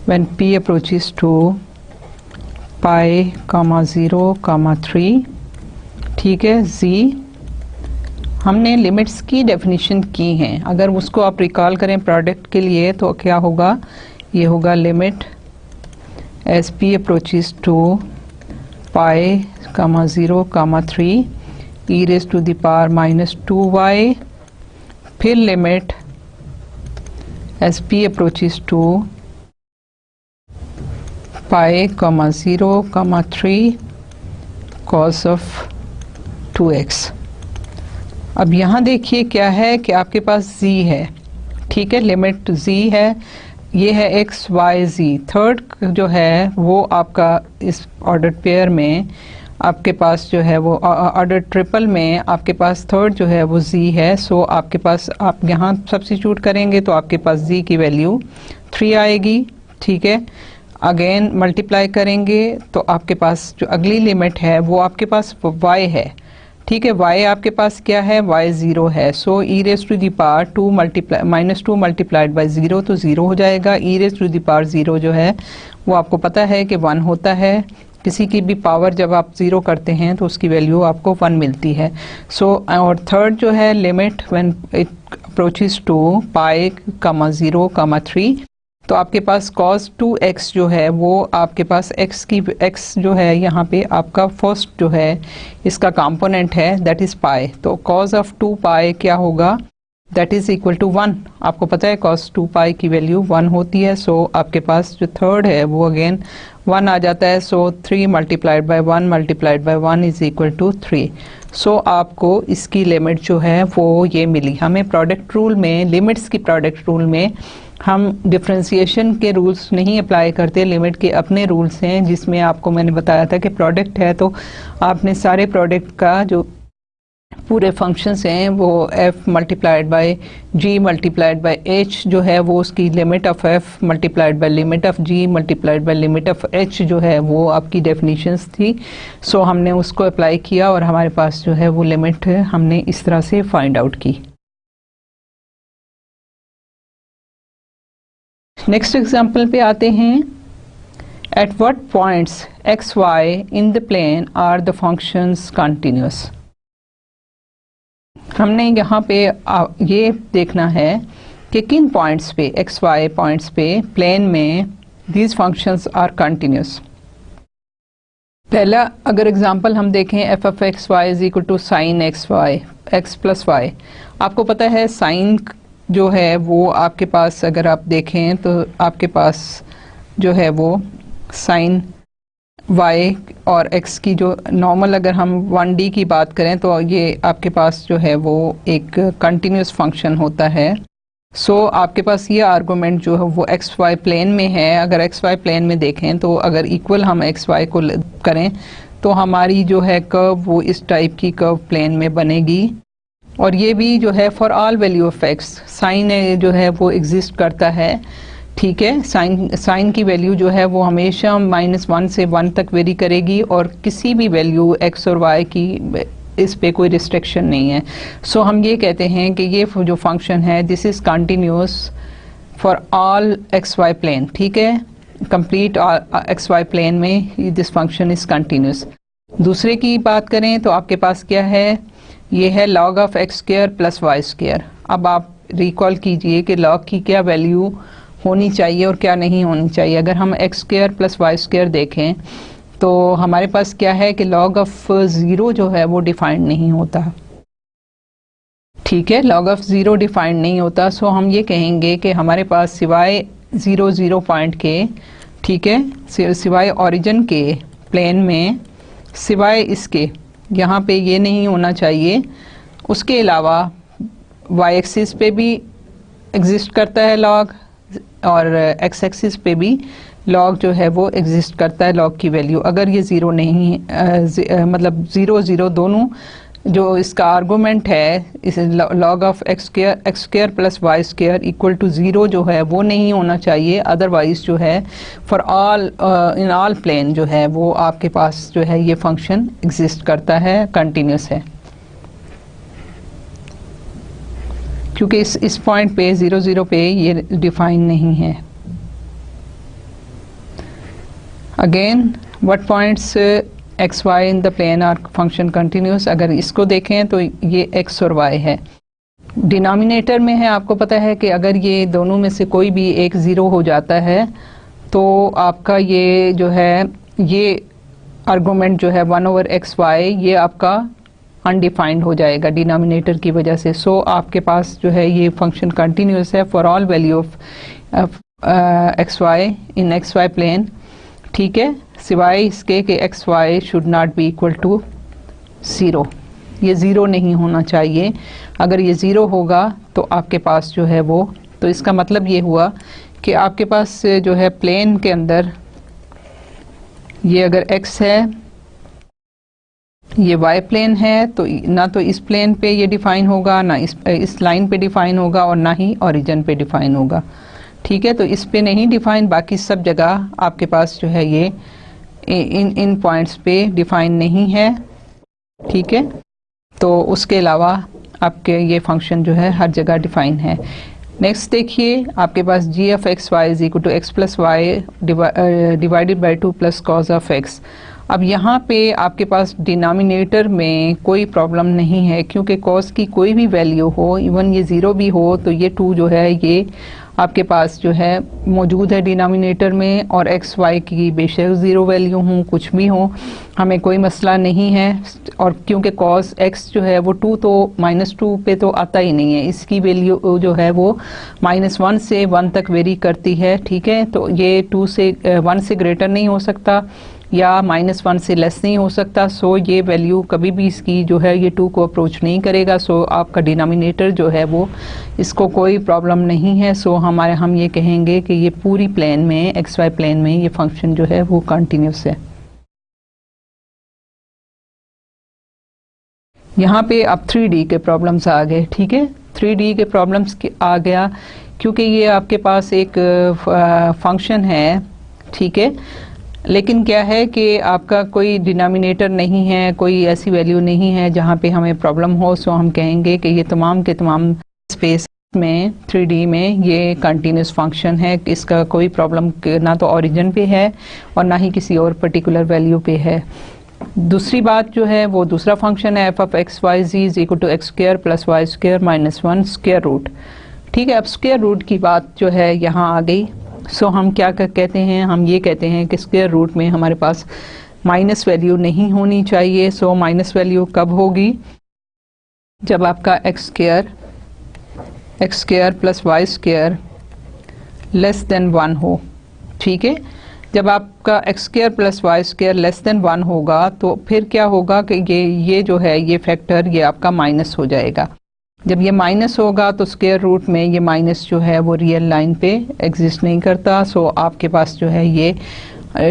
when p approaches to pi comma 0 comma 3। ठीक है, z हमने लिमिट्स की डेफिनेशन की हैं, अगर उसको आप रिकॉल करें प्रोडक्ट के लिए तो क्या होगा, ये होगा limit as p approaches to pi comma 0 comma 3 e raise to the power -2y, फिर limit as p approaches to pi comma 0 comma 3 cos of 2x। अब यहाँ देखिए क्या है कि आपके पास z है। ठीक है, लिमिट z है, ये है x y z। थर्ड जो है वो आपका इस ऑर्डर पेयर में आपके पास जो है वो ऑर्डर ट्रिपल में आपके पास थर्ड जो है वो z है। सो आपके पास आप यहाँ सब्स्टिट्यूट करेंगे तो आपके पास z की वैल्यू 3 आएगी। ठीक है, अगेन मल्टीप्लाई करेंगे तो आपके पास जो अगली लिमिट है वो आपके पास y है। ठीक है, y आपके पास क्या है, y 0 है। So e raise to the power -2 multiplied by 0 तो 0 हो जाएगा। e raise to the power 0 जो है वो आपको पता है कि 1 होता है, किसी की भी पावर जब आप 0 करते हैं तो उसकी वैल्यू आपको 1 मिलती है। सो और थर्ड जो है limit when it approaches to pi comma 0 comma 3, तो आपके पास cos 2x जो है वो आपके पास x जो है यहाँ पे आपका फर्स्ट जो है इसका कंपोनेंट है दैट इज़ पाई। तो cos ऑफ 2 पाई क्या होगा, दैट इज़ इक्वल टू 1। आपको पता है cos 2 पाई की वैल्यू 1 होती है। सो आपके पास जो थर्ड है वो अगेन 1 आ जाता है। So 3 multiplied by 1 multiplied by 1 is equal to 3। So आपको इसकी लिमिट जो है वो ये मिली। हमें प्रोडक्ट रूल में, लिमिट्स की प्रोडक्ट रूल में हम डिफ्रेंशिएशन के रूल्स नहीं अप्लाई करते, लिमिट के अपने रूल्स हैं, जिसमें आपको मैंने बताया था कि प्रोडक्ट है तो आपने सारे प्रोडक्ट का जो पूरे फंक्शंस हैं वो f multiplied by g multiplied by h जो है वो उसकी limit of f multiplied by limit of g multiplied by limit of h जो है वो आपकी डेफिनेशंस थी। सो हमने उसको अप्लाई किया और हमारे पास जो है वो लिमिट हमने इस तरह से फाइंड आउट की। नेक्स्ट एग्जांपल पे आते हैं। At what points x y in the plane are the functions continuous. हमने यहाँ पे ये देखना है कि किन पॉइंट्स पे एक्स वाई पॉइंट्स पे प्लेन में दीज फंक्शंस आर कंटिन्यूस। पहला अगर एग्जांपल हम देखें f of x Y is equal to sine x y x plus y. आपको पता है साइन जो है वो आपके पास अगर आप देखें तो आपके पास जो है वो साइन y और x की जो नॉर्मल अगर हम 1D की बात करें तो ये आपके पास जो है वो एक कंटिन्यूस फंक्शन होता है। सो आपके पास ये आर्गुमेंट जो है वो एक्स वाई प्लेन में है। अगर एक्स वाई प्लेन में देखें तो अगर इक्वल हम एक्स वाई को करें तो हमारी जो है कर्व वो इस टाइप की कर्व प्लेन में बनेगी। और ये भी जो है for all value of x sine जो है वो एग्जिस्ट करता है। ठीक है, साइन की वैल्यू जो है वो हमेशा -1 से 1 तक वेरी करेगी और किसी भी वैल्यू x और y की इस पे कोई रिस्ट्रिक्शन नहीं है। सो हम ये कहते हैं कि ये जो फंक्शन है this is continuous for all x y plane. ठीक है, कंप्लीट एक्स वाई प्लेन में दिस फंक्शन इज़ कंटिन्यूस। दूसरे की बात करें तो आपके पास क्या है, ये है log of x square plus y square. अब आप रिकॉल कीजिए कि log की क्या वैल्यू होनी चाहिए और क्या नहीं होनी चाहिए। अगर हम x square plus y square देखें तो हमारे पास क्या है कि log ऑफ 0 जो है वो डिफाइंड नहीं होता। ठीक है, log ऑफ 0 डिफाइंड नहीं होता। सो हम ये कहेंगे कि हमारे पास सिवाय 0 पॉइंट के, ठीक है, सिवाय ओरिजिन के प्लेन में, सिवाय इसके यहाँ पे ये नहीं होना चाहिए। उसके अलावा y एक्सिस पे भी एग्जिस्ट करता है log और x एक्सिस पे भी log जो है वो एग्जिस्ट करता है log की वैल्यू। अगर ये 0 नहीं मतलब 0 दोनों जो इसका आर्गूमेंट है इस log of x square plus y square equal to 0 जो है वो नहीं होना चाहिए। अदरवाइज जो है for all in all plane जो है वो आपके पास जो है ये फंक्शन एग्जिस्ट करता है, कंटिन्यूस है। क्योंकि इस पॉइंट पे 0 पे ये डिफाइन नहीं है। Again what points x y in the plane are function continuous. अगर इसको देखें तो ये एक्स और वाई है, डिनोमिनेटर में है। आपको पता है कि अगर ये दोनों में से कोई भी एक 0 हो जाता है तो आपका ये जो है ये आर्गूमेंट जो है 1/xy ये आपका अनडिफाइंड हो जाएगा डिनोमिनेटर की वजह से। सो आपके पास जो है ये फंक्शन कंटिन्यूस है for all value of x y in x y plane. ठीक है, सिवाय इसके कि x y should not be equal to 0। ये 0 नहीं होना चाहिए। अगर ये 0 होगा तो आपके पास जो है वो, तो इसका मतलब ये हुआ कि आपके पास जो है प्लेन के अंदर ये अगर x है, ये y प्लेन है, तो ना तो इस प्लेन पे ये डिफाइन होगा, ना इस लाइन पे डिफाइन होगा और ना ही ओरिजिन पे डिफाइन होगा। ठीक है, तो इस पे नहीं डिफाइन, बाकी सब जगह आपके पास जो है ये इन पॉइंट्स पे डिफाइन नहीं है। ठीक है, तो उसके अलावा आपके ये फंक्शन जो है हर जगह डिफाइन है। नेक्स्ट देखिए, आपके पास G of x Y is equal to X plus Y divided by 2 plus cos of X. अब यहाँ पे आपके पास डिनोमिनेटर में कोई प्रॉब्लम नहीं है, क्योंकि कॉस की कोई भी वैल्यू हो, इवन ये 0 भी हो, तो ये 2 जो है ये आपके पास जो है मौजूद है डिनोमिनेटर में। और एक्स वाई की बेशक 0 वैल्यू हो, कुछ भी हो, हमें कोई मसला नहीं है। और क्योंकि कॉस एक्स जो है वो 2 तो -2 पे तो आता ही नहीं है, इसकी वैल्यू जो है वो -1 से 1 तक वेरी करती है। ठीक है, तो ये 2 से 1 से ग्रेटर नहीं हो सकता या -1 से लेस नहीं हो सकता। सो ये वैल्यू कभी भी इसकी जो है ये 2 को अप्रोच नहीं करेगा। सो आपका डिनोमिनेटर जो है वो इसको कोई प्रॉब्लम नहीं है। सो हम ये कहेंगे कि ये पूरी प्लेन में, एक्स वाई प्लेन में ये फंक्शन जो है वो कंटिन्यूस है। यहाँ पे अब 3D के प्रॉब्लम्स आ गए, ठीक है। 3D के प्रॉब्लम्स आ गया क्योंकि ये आपके पास एक फंक्शन है, ठीक है, लेकिन क्या है कि आपका कोई डिनोमिनेटर नहीं है, कोई ऐसी वैल्यू नहीं है जहाँ पे हमें प्रॉब्लम हो। सो हम कहेंगे कि ये तमाम के तमाम स्पेस में 3D में ये कंटिन्यूस फंक्शन है, इसका कोई प्रॉब्लम ना तो ओरिजिन पे है और ना ही किसी और पर्टिकुलर वैल्यू पे है। दूसरी बात जो है वो दूसरा फंक्शन है f(x, y, z) is equal to x square plus y square minus 1 square root, ठीक है। अब स्क्वायर रूट की बात जो है यहाँ आ गई। सो हम क्या कहते हैं, हम ये कहते हैं कि स्क्वायर रूट में हमारे पास माइनस वैल्यू नहीं होनी चाहिए। सो माइनस वैल्यू कब होगी, जब आपका x square plus y square less than 1 हो, ठीक है। जब आपका x square plus y square less than 1 होगा तो फिर क्या होगा कि ये जो है ये फैक्टर ये आपका माइनस हो जाएगा। जब ये माइनस होगा तो स्क्वायर रूट में ये माइनस जो है वो रियल लाइन पे एग्जिस्ट नहीं करता। सो आपके पास जो है ये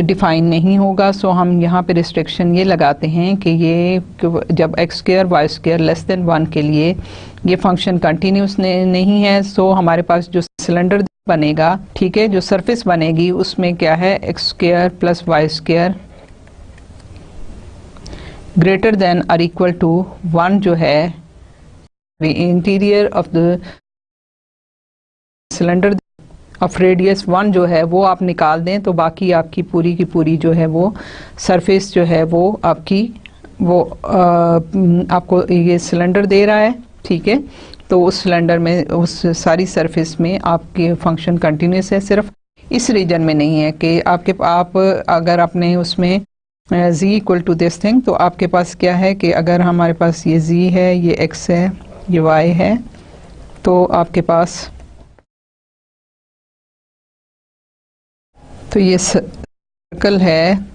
डिफाइन नहीं होगा। सो हम यहाँ पे रिस्ट्रिक्शन ये लगाते हैं कि ये जब x square y square less than 1 के लिए ये फंक्शन कंटिन्यूस नहीं है। सो हमारे पास जो सिलेंडर बनेगा, ठीक है, जो सरफेस बनेगी उसमें क्या है, x square plus y square greater than और इक्वल टू 1 जो है interior of the cylinder of radius 1 जो है वो आप निकाल दें तो बाकी आपकी पूरी की पूरी जो है वो सरफेस जो है वो आपकी वो आपको ये सिलेंडर दे रहा है, ठीक है। तो उस सिलेंडर में उस सारी सरफेस में आपके फंक्शन कंटिन्यूस है, सिर्फ इस रीजन में नहीं है कि आप अगर अपने उसमें z equal to this thing, तो आपके पास क्या है कि अगर हमारे पास ये z है, ये x है, ये y है, तो आपके पास तो ये सर्कल है,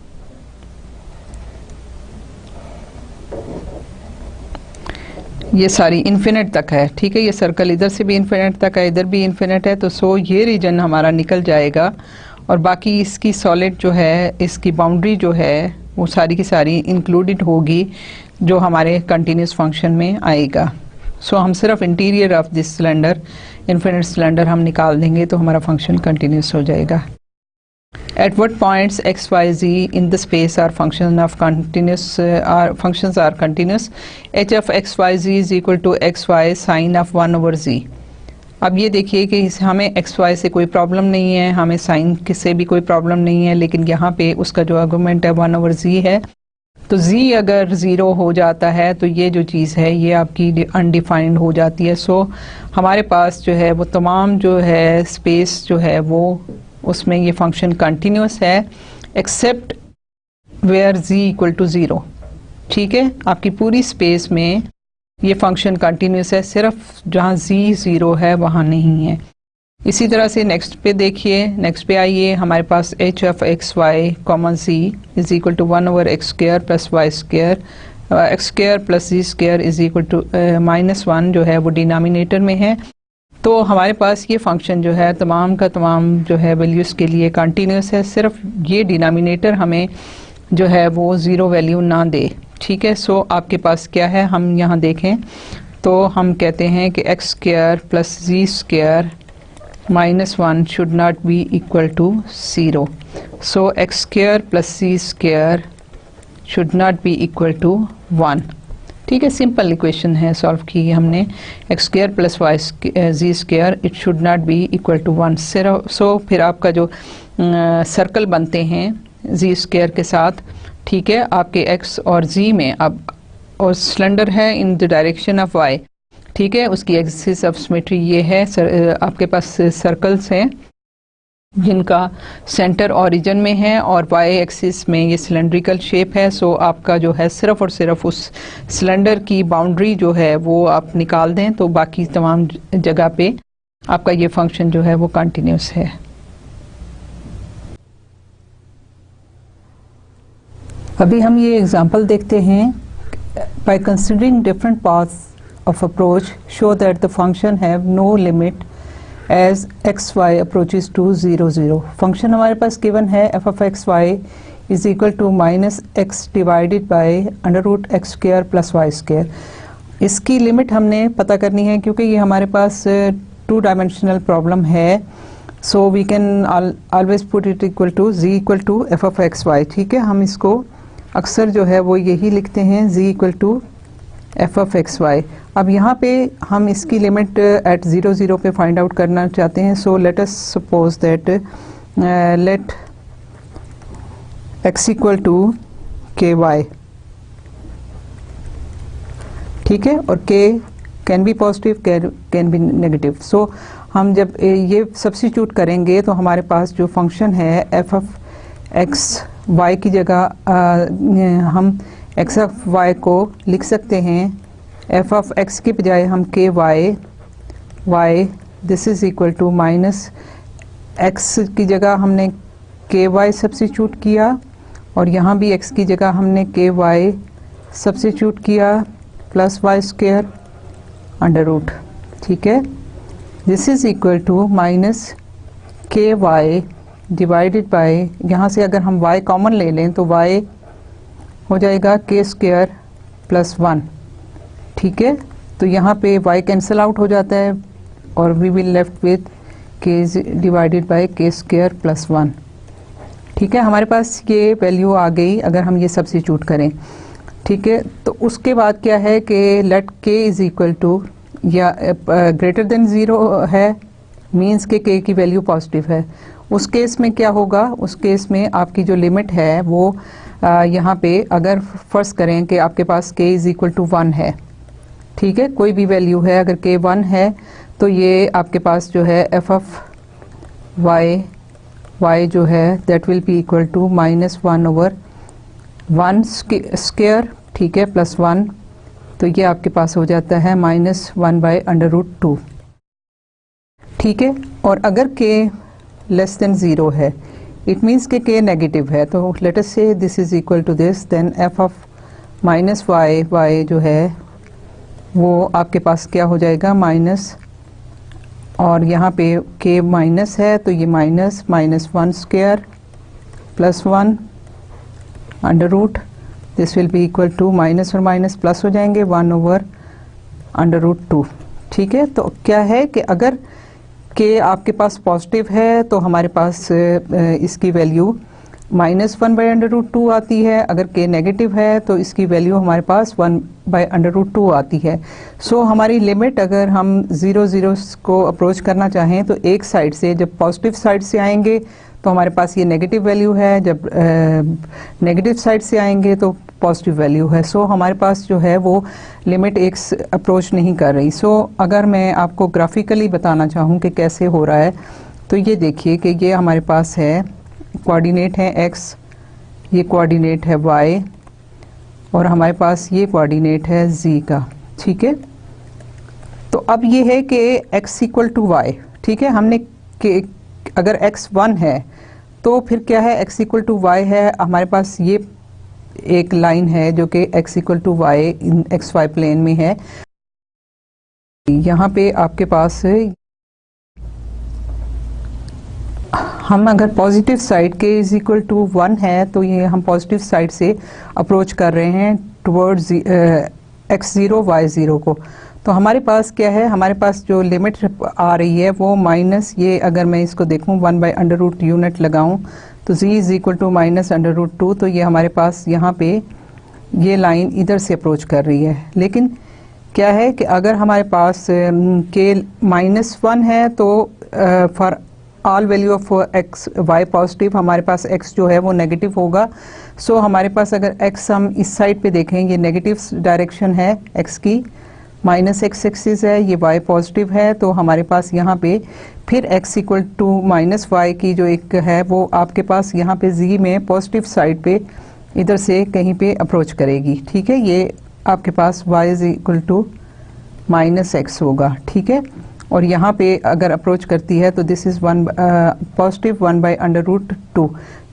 ये सारी इन्फिनिट तक है, ठीक है। ये सर्कल इधर से भी इन्फिनिट तक है, इधर भी इन्फिनिट है। तो सो ये रीजन हमारा निकल जाएगा और बाकी इसकी सॉलिड जो है, इसकी बाउंड्री जो है वो सारी की सारी इंक्लूडेड होगी जो हमारे कंटिन्यूस फंक्शन में आएगा। सो हम सिर्फ interior of this cylinder, infinite cylinder हम निकाल देंगे तो हमारा फंक्शन कंटिन्यूस हो जाएगा। At what points x, y, z in the space are functions are continuous? h of x, y, z is equal to x, y sin of 1 over z. अब ये देखिए कि हमें x, y से कोई problem नहीं है, हमें साइन से भी कोई प्रॉब्लम नहीं है, लेकिन यहाँ पे उसका जो आर्गुमेंट है 1 over z है। तो z अगर 0 हो जाता है तो ये जो चीज़ है ये आपकी अनडिफाइंड हो जाती है। सो हमारे पास जो है वो तमाम जो है स्पेस जो है वो उसमें ये फंक्शन कंटिन्यूस है except where z equal to 0, ठीक है। आपकी पूरी स्पेस में ये फंक्शन कंटिन्यूस है, सिर्फ जहाँ z 0 है वहाँ नहीं है। इसी तरह से नेक्स्ट पे देखिए, नेक्स्ट पे आइए, हमारे पास h of x y comma z is equal to 1 over x square plus y square, x square plus z square is equal to -1 जो है वो डिनोमिनेटर में है। तो हमारे पास ये फंक्शन जो है तमाम का तमाम जो है वैल्यूज़ के लिए कंटिन्यूस है, सिर्फ ये डिनोमिनेटर हमें जो है वो 0 वैल्यू ना दे, ठीक है। सो आपके पास क्या है, हम यहाँ देखें तो हम कहते हैं कि x square plus z square -1 should not be equal to 0। So x square plus z square should not be equal to 1, ठीक है। सिंपल इक्वेशन है, सॉल्व की हमने, x square plus y z square it should not be equal to 1। So फिर आपका जो circle बनते हैं z स्क्वायर के साथ, ठीक है, आपके x और z में अब और सिलेंडर है in the direction of y, ठीक है, उसकी एक्सिस ऑफ सिमेट्री ये है। आपके पास सर्कल्स हैं जिनका सेंटर ओरिजिन में है और वाई एक्सिस में ये सिलेंड्रिकल शेप है। सो आपका जो है सिर्फ और सिर्फ उस सिलेंडर की बाउंड्री जो है वो आप निकाल दें तो बाकी तमाम जगह पे आपका ये फंक्शन जो है वो कंटिन्यूस है। अभी हम ये एग्जांपल देखते हैं। By considering different paths of approach show that the function have no limit as x y approaches to 0 0। Function हमारे पास गिवन है f of x y is equal to minus x divided by under root x square plus y square. इसकी limit हमने पता करनी है क्योंकि ये हमारे पास 2 डायमेंशनल प्रॉब्लम है, so we can always put it equal to z equal to f of x y. ठीक है, हम इसको अक्सर जो है वो यही लिखते हैं z equal to f of x y. अब यहाँ पे हम इसकी लिमिट एट 0 0 पे फाइंड आउट करना चाहते हैं, so let us suppose that let x equal to K Y. ठीक है, और k can be positive can be negative. So हम जब ये सब्स्टिट्यूट करेंगे तो हमारे पास जो फंक्शन है एफ ऑफ एक्स वाई की जगह हम एक्स ऑफ वाई को लिख सकते हैं एफ ऑफ एक्स की बजाय हम k y this is equal to minus x की जगह हमने के वाई सब्स्टिट्यूट किया और यहाँ भी एक्स की जगह हमने के वाई सब्स्टिट्यूट किया plus y square under root. ठीक है, this is equal to minus k y divided by, यहाँ से अगर हम y कॉमन ले लें तो y हो जाएगा के स्क्वायर प्लस 1। ठीक है, तो यहाँ पे y कैंसिल आउट हो जाता है और वी विल लेफ्ट विथ के डिवाइडेड बाय के स्क्वायर प्लस 1। ठीक है, हमारे पास ये वैल्यू आ गई अगर हम ये सब्स्टिट्यूट करें। ठीक है, तो उसके बाद क्या है कि लेट के इज इक्वल टू या ग्रेटर देन 0 है, मीन्स के k की वैल्यू पॉजिटिव है। उस केस में क्या होगा, उस केस में आपकी जो लिमिट है वो यहाँ पे अगर फर्ज करें कि आपके पास k इज इक्वल टू 1 है। ठीक है, कोई भी वैल्यू है, अगर k 1 है तो ये आपके पास जो है एफ ऑफ y जो है that will be equal to minus 1 over 1 square. ठीक है, प्लस 1, तो ये आपके पास हो जाता है माइनस 1 बाय अंडर रूट 2। ठीक है, और अगर k लेस देन 0 है it means k k negative है, तो let us say this is equal to this, then f of minus y जो है वो आपके पास क्या हो जाएगा माइनस, और यहाँ पे k माइनस है तो ये minus 1 square plus 1 under root, this will be equal to minus और माइनस प्लस हो जाएंगे 1 ओवर अंडर रूट 2। ठीक है, तो क्या है कि अगर के आपके पास पॉजिटिव है तो हमारे पास इसकी value minus 1 by under root 2 आती है, अगर के नेगेटिव है तो इसकी वैल्यू हमारे पास 1 बाई अंडर रूट 2 आती है। सो हमारी लिमिट अगर हम 0 0 को अप्रोच करना चाहें तो एक साइड से, जब पॉजिटिव साइड से आएंगे तो हमारे पास ये नेगेटिव वैल्यू है, जब नेगेटिव साइड से आएंगे तो पॉजिटिव वैल्यू है। सो हमारे पास जो है वो लिमिट एक अप्रोच नहीं कर रही। सो अगर मैं आपको ग्राफिकली बताना चाहूँ कि कैसे हो रहा है तो ये देखिए कि ये हमारे पास है कोऑर्डिनेट है x, ये कोऑर्डिनेट है y और हमारे पास ये कोऑर्डिनेट है z का। ठीक है, तो अब ये है कि x इक्वल टू y। ठीक है, हमने कि अगर x 1 है तो फिर क्या है x इक्वल टू y है, हमारे पास ये एक लाइन है जो कि x equal to y in xy plane में है। यहाँ पे आपके पास हम अगर positive side k is equal to 1 है तो ये हम पॉजिटिव साइड से अप्रोच कर रहे हैं टुवर्ड्स x0 y0 को। तो हमारे पास क्या है, हमारे पास जो लिमिट आ रही है वो माइनस, ये अगर मैं इसको देखूं 1 बाई अंडर रूट यूनिट लगाऊं तो z is equal to minus under root 2, तो ये हमारे पास यहाँ पे ये लाइन इधर से अप्रोच कर रही है। लेकिन क्या है कि अगर हमारे पास के माइनस 1 है तो for all value of x y positive हमारे पास x जो है वो नेगेटिव होगा। सो हमारे पास अगर x हम इस साइड पे देखें, ये नेगेटिव डायरेक्शन है x की, माइनस x एक्सिस है, ये y पॉजिटिव है, तो हमारे पास यहाँ पे फिर x equal to minus y की जो एक है वो आपके पास यहाँ पे z में पॉजिटिव साइड पे इधर से कहीं पे अप्रोच करेगी। ठीक है, ये आपके पास y is equal to minus x होगा। ठीक है, और यहाँ पे अगर अप्रोच करती है तो this is positive 1 by under root 2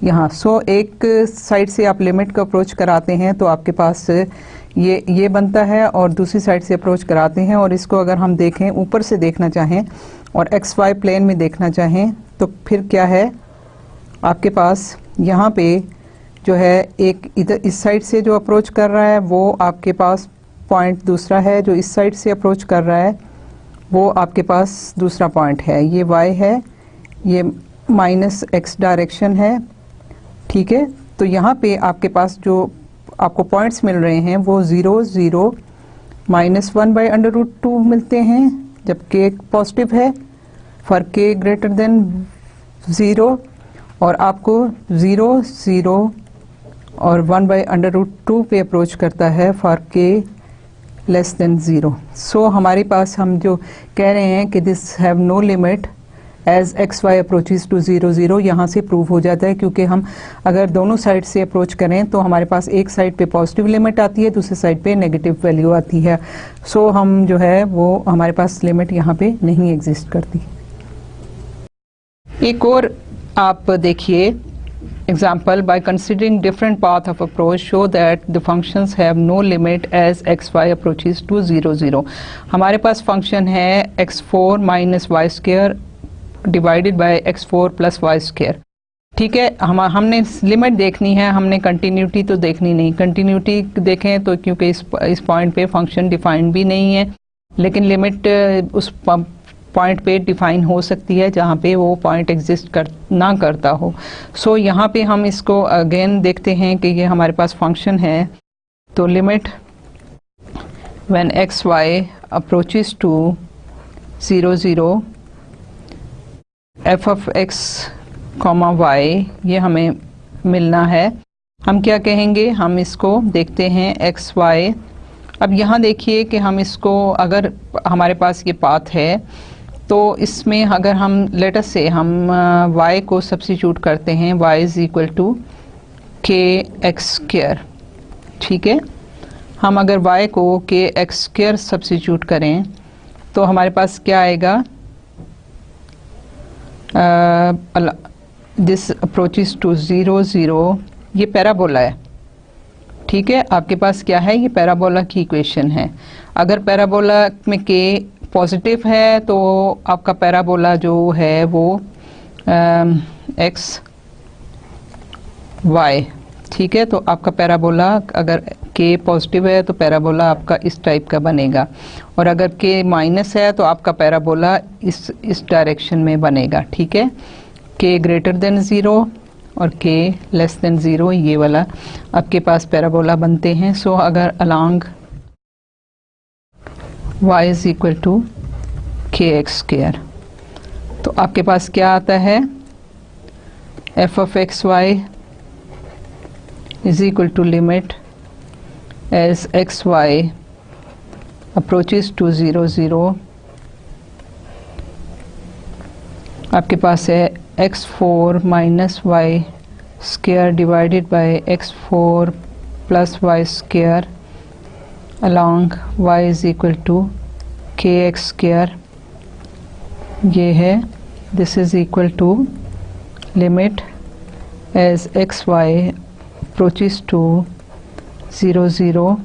यहाँ। सो एक साइड से आप लिमिट को अप्रोच कराते हैं तो आपके पास ये बनता है, और दूसरी साइड से अप्रोच कराते हैं, और इसको अगर हम देखें ऊपर से देखना चाहें और एक्स वाई प्लेन में देखना चाहें तो फिर क्या है, आपके पास यहाँ पे जो है एक इधर इस साइड से जो अप्रोच कर रहा है वो आपके पास पॉइंट दूसरा है, जो इस साइड से अप्रोच कर रहा है वो आपके पास दूसरा पॉइंट है। ये y है, ये -x डायरेक्शन है, ठीक है। तो यहाँ पे आपके पास जो आपको पॉइंट्स मिल रहे हैं वो 0 0 -1/√2 मिलते हैं जब k पॉजिटिव है फॉर k ग्रेटर देन 0, और आपको 0 0 और 1/√2 पे अप्रोच करता है for k less than 0। So हमारे पास हम जो कह रहे हैं कि this have no limit as x y approaches to 0 0, यहाँ से प्रूव हो जाता है, क्योंकि हम अगर दोनों साइड से अप्रोच करें तो हमारे पास एक साइड पे पॉजिटिव लिमिट आती है, दूसरी साइड पे नेगेटिव वैल्यू आती है। सो हम जो है वो हमारे पास लिमिट यहाँ पे नहीं एग्जिस्ट करती। एक और आप देखिए example, by considering different path of approach show that the functions have no limit as x y approaches to 0 0। हमारे पास फंक्शन है x4 - y square divided by x4 + y square, ठीक है। हमने लिमिट देखनी है, हमने कंटिन्यूटी तो देखनी नहीं। कंटिन्यूटी देखें तो क्योंकि इस पॉइंट पे फंक्शन डिफाइंड भी नहीं है, लेकिन लिमिट उस पॉइंट पे डिफाइन हो सकती है जहाँ पे वो पॉइंट एग्जिस्ट ना करता हो। सो यहाँ पे हम इसको अगेन देखते हैं कि ये हमारे पास फंक्शन है, तो limit when x y approaches to 0 0 f of x comma y, ये हमें मिलना है। हम क्या कहेंगे, हम इसको देखते हैं एक्स वाई। अब यहाँ देखिए कि हम इसको, अगर हमारे पास ये पाथ है तो इसमें अगर हम लेटर से हम y को सब्स्टिट्यूट करते हैं, y = kx², ठीक है। हम अगर y को kx² सब्स्टिट्यूट करें तो हमारे पास क्या आएगा, दिस अप्रोचेस टू 0 0, ये पैराबोला है, ठीक है। आपके पास क्या है, ये पैराबोला की इक्वेशन है। अगर पैराबोला में k पॉजिटिव है तो आपका पैराबोला जो है वो एक्स वाई, ठीक है। तो आपका पैराबोला अगर k पॉजिटिव है तो पैराबोला आपका इस टाइप का बनेगा, और अगर k माइनस है तो आपका पैराबोला इस डायरेक्शन में बनेगा, ठीक है। k ग्रेटर देन 0 और k लेस देन 0, ये वाला आपके पास पैराबोला बनते हैं। सो अगर अलोंग y = kx², तो आपके पास क्या आता है, f of x y = limit as x y approaches to 0 0, आपके पास है x4 - y square divided by x4 + y square along y = kx², ये है। This is equal to limit as x y approaches to 0 0,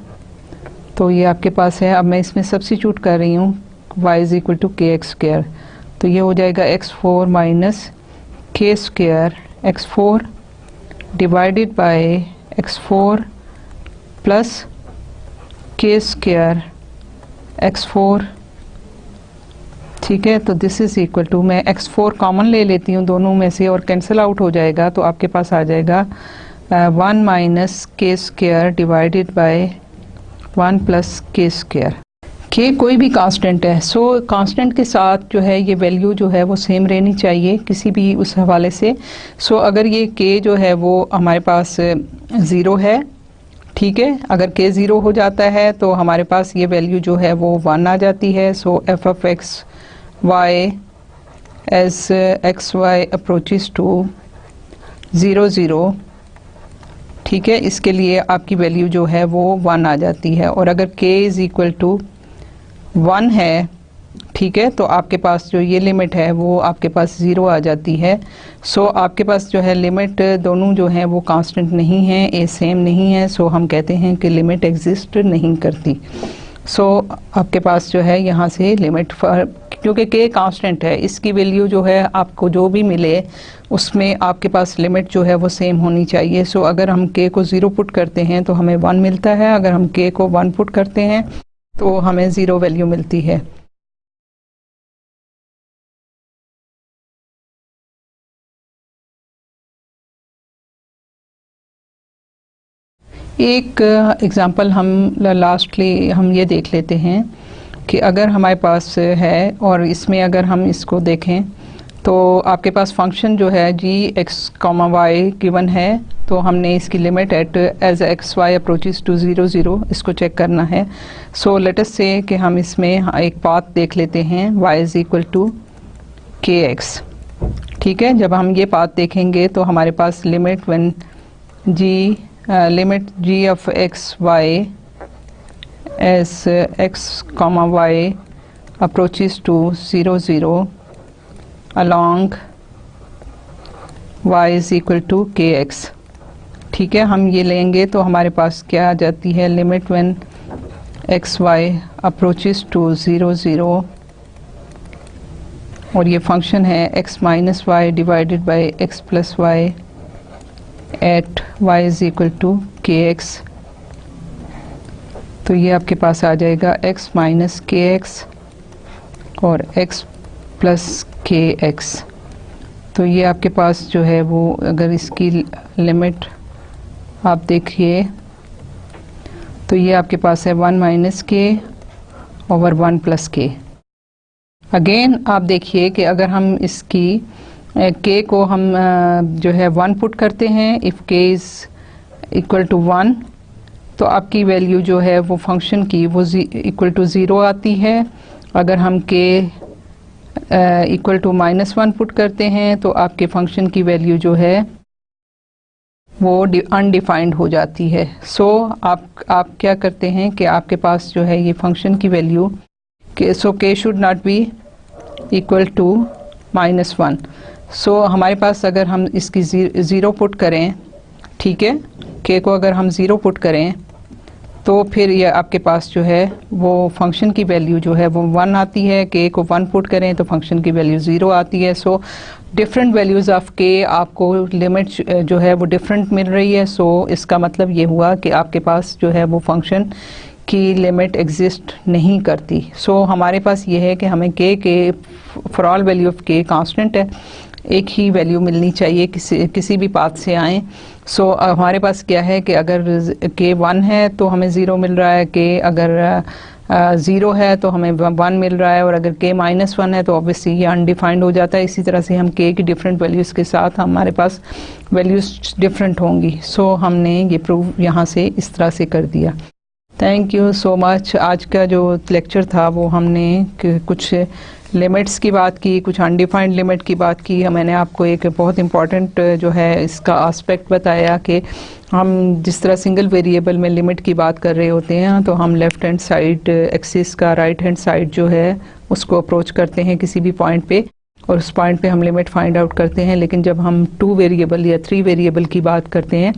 तो ये आपके पास है। अब मैं इसमें सब्स्टिट्यूट कर रही हूँ y = kx², तो ये हो जाएगा x4 - k² x4 divided by x4 + k² x4, ठीक है। तो दिस इज इक्वल टू, मैं x4 कॉमन ले लेती हूँ दोनों में से और कैंसिल आउट हो जाएगा, तो आपके पास आ जाएगा 1 - k² divided by 1 + k²। k कोई भी कांस्टेंट है, सो कांस्टेंट के साथ जो है ये वैल्यू जो है वो सेम रहनी चाहिए किसी भी उस हवाले से। सो अगर ये k जो है वो हमारे पास 0 है, ठीक है। अगर k 0 हो जाता है तो हमारे पास ये वैल्यू जो है वो 1 आ जाती है। सो f of x y as x y approaches to 0 0, ठीक है, इसके लिए आपकी वैल्यू जो है वो 1 आ जाती है। और अगर k = 1 है, ठीक है, तो आपके पास जो ये लिमिट है वो आपके पास 0 आ जाती है। सो आपके पास जो है लिमिट दोनों जो हैं वो कांस्टेंट नहीं हैं, ए सेम नहीं है। सो हम कहते हैं कि लिमिट एग्जिस्ट नहीं करती। सो आपके पास जो है यहाँ से लिमिट क्योंकि के कांस्टेंट है, इसकी वैल्यू जो है आपको जो भी मिले उसमें आपके पास लिमिट जो है वो सेम होनी चाहिए। सो अगर हम के को 0 पुट करते हैं तो हमें 1 मिलता है, अगर हम के को 1 पुट करते हैं तो हमें 0 वैल्यू मिलती है। एक एग्जांपल हम लास्टली हम ये देख लेते हैं कि अगर हमारे पास है और इसमें अगर हम इसको देखें तो आपके पास फंक्शन जो है g x comma y given है, तो हमने इसकी limit at as x y approaches to 0 0 इसको चेक करना है। सो लेट अस से कि हम इसमें एक पाथ देख लेते हैं y इज़ इक्वल टू के एक्स। ठीक है, जब हम ये पाथ देखेंगे तो हमारे पास limit when G limit g of x y as x comma y approaches to 0 0 along y is equal to kx। ठीक है, हम ये लेंगे तो हमारे पास क्या आ जाती है, limit when x y approaches to 0 0 और ये फंक्शन है x minus y divided by x plus y at y is equal to के एक्स। तो ये आपके पास आ जाएगा x माइनस के एक्स और x प्लस के एक्स। तो ये आपके पास जो है वो अगर इसकी लिमिट आप देखिए तो ये आपके पास है 1 माइनस के ओवर 1 प्लस के। अगेन आप देखिए कि अगर हम इसकी के को हम जो है 1 पुट करते हैं, इफ़ के इज़ इक्वल टू 1 तो आपकी वैल्यू जो है वो फंक्शन की वो इक्वल टू 0 आती है। अगर हम के इक्वल टू -1 पुट करते हैं तो आपके फंक्शन की वैल्यू जो है वो अनडिफाइंड हो जाती है। सो आप क्या करते हैं कि आपके पास जो है ये फंक्शन की वैल्यू के k should not be equal to -1। So हमारे पास अगर हम इसकी 0 पुट करें, ठीक है, के को अगर हम 0 पुट करें तो फिर ये आपके पास जो है वो फंक्शन की वैल्यू जो है वो 1 आती है। के को 1 पुट करें तो फंक्शन की वैल्यू 0 आती है। सो डिफरेंट वैल्यूज़ ऑफ के आपको लिमिट जो है वो डिफरेंट मिल रही है। सो इसका मतलब ये हुआ कि आपके पास जो है वो फंक्शन की लिमिट एग्जिस्ट नहीं करती। सो हमारे पास ये है कि हमें के फॉर ऑल वैल्यू ऑफ के कांस्टेंट है, एक ही वैल्यू मिलनी चाहिए किसी भी पाथ से आए। सो हमारे पास क्या है कि अगर के 1 है तो हमें 0 मिल रहा है, के अगर 0 है तो हमें 1 मिल रहा है, और अगर के -1 है तो ऑब्वियसली ये अनडिफाइंड हो जाता है। इसी तरह से हम के की डिफरेंट वैल्यूज़ के साथ हमारे पास वैल्यूज़ डिफरेंट होंगी। सो हमने ये प्रूव यहाँ से इस तरह से कर दिया। Thank you so much. आज का जो लेक्चर था वो हमने कुछ लिमिट्स की बात की, कुछ अनडिफाइंड लिमिट की बात की। मैंने आपको एक बहुत इम्पॉर्टेंट जो है इसका एस्पेक्ट बताया कि हम जिस तरह सिंगल वेरिएबल में लिमिट की बात कर रहे होते हैं तो हम लेफ़्ट हैंड साइड एक्सिस का राइट हैंड साइड जो है उसको अप्रोच करते हैं किसी भी पॉइंट पे, और उस पॉइंट पे हम लिमिट फाइंड आउट करते हैं। लेकिन जब हम 2 वेरिएबल या 3 वेरिएबल की बात करते हैं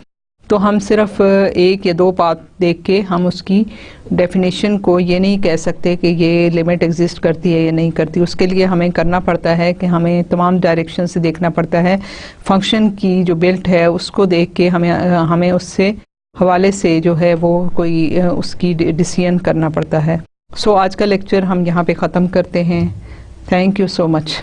तो हम सिर्फ 1 या 2 पाथ देख के हम उसकी डेफिनेशन को ये नहीं कह सकते कि ये लिमिट एग्जिस्ट करती है या नहीं करती। उसके लिए हमें करना पड़ता है कि हमें तमाम डायरेक्शन से देखना पड़ता है, फंक्शन की जो बिल्ट है उसको देख के हमें उससे हवाले से जो है वो कोई उसकी डिसीजन करना पड़ता है। सो आज का लेक्चर हम यहाँ पे ख़त्म करते हैं। Thank you so much.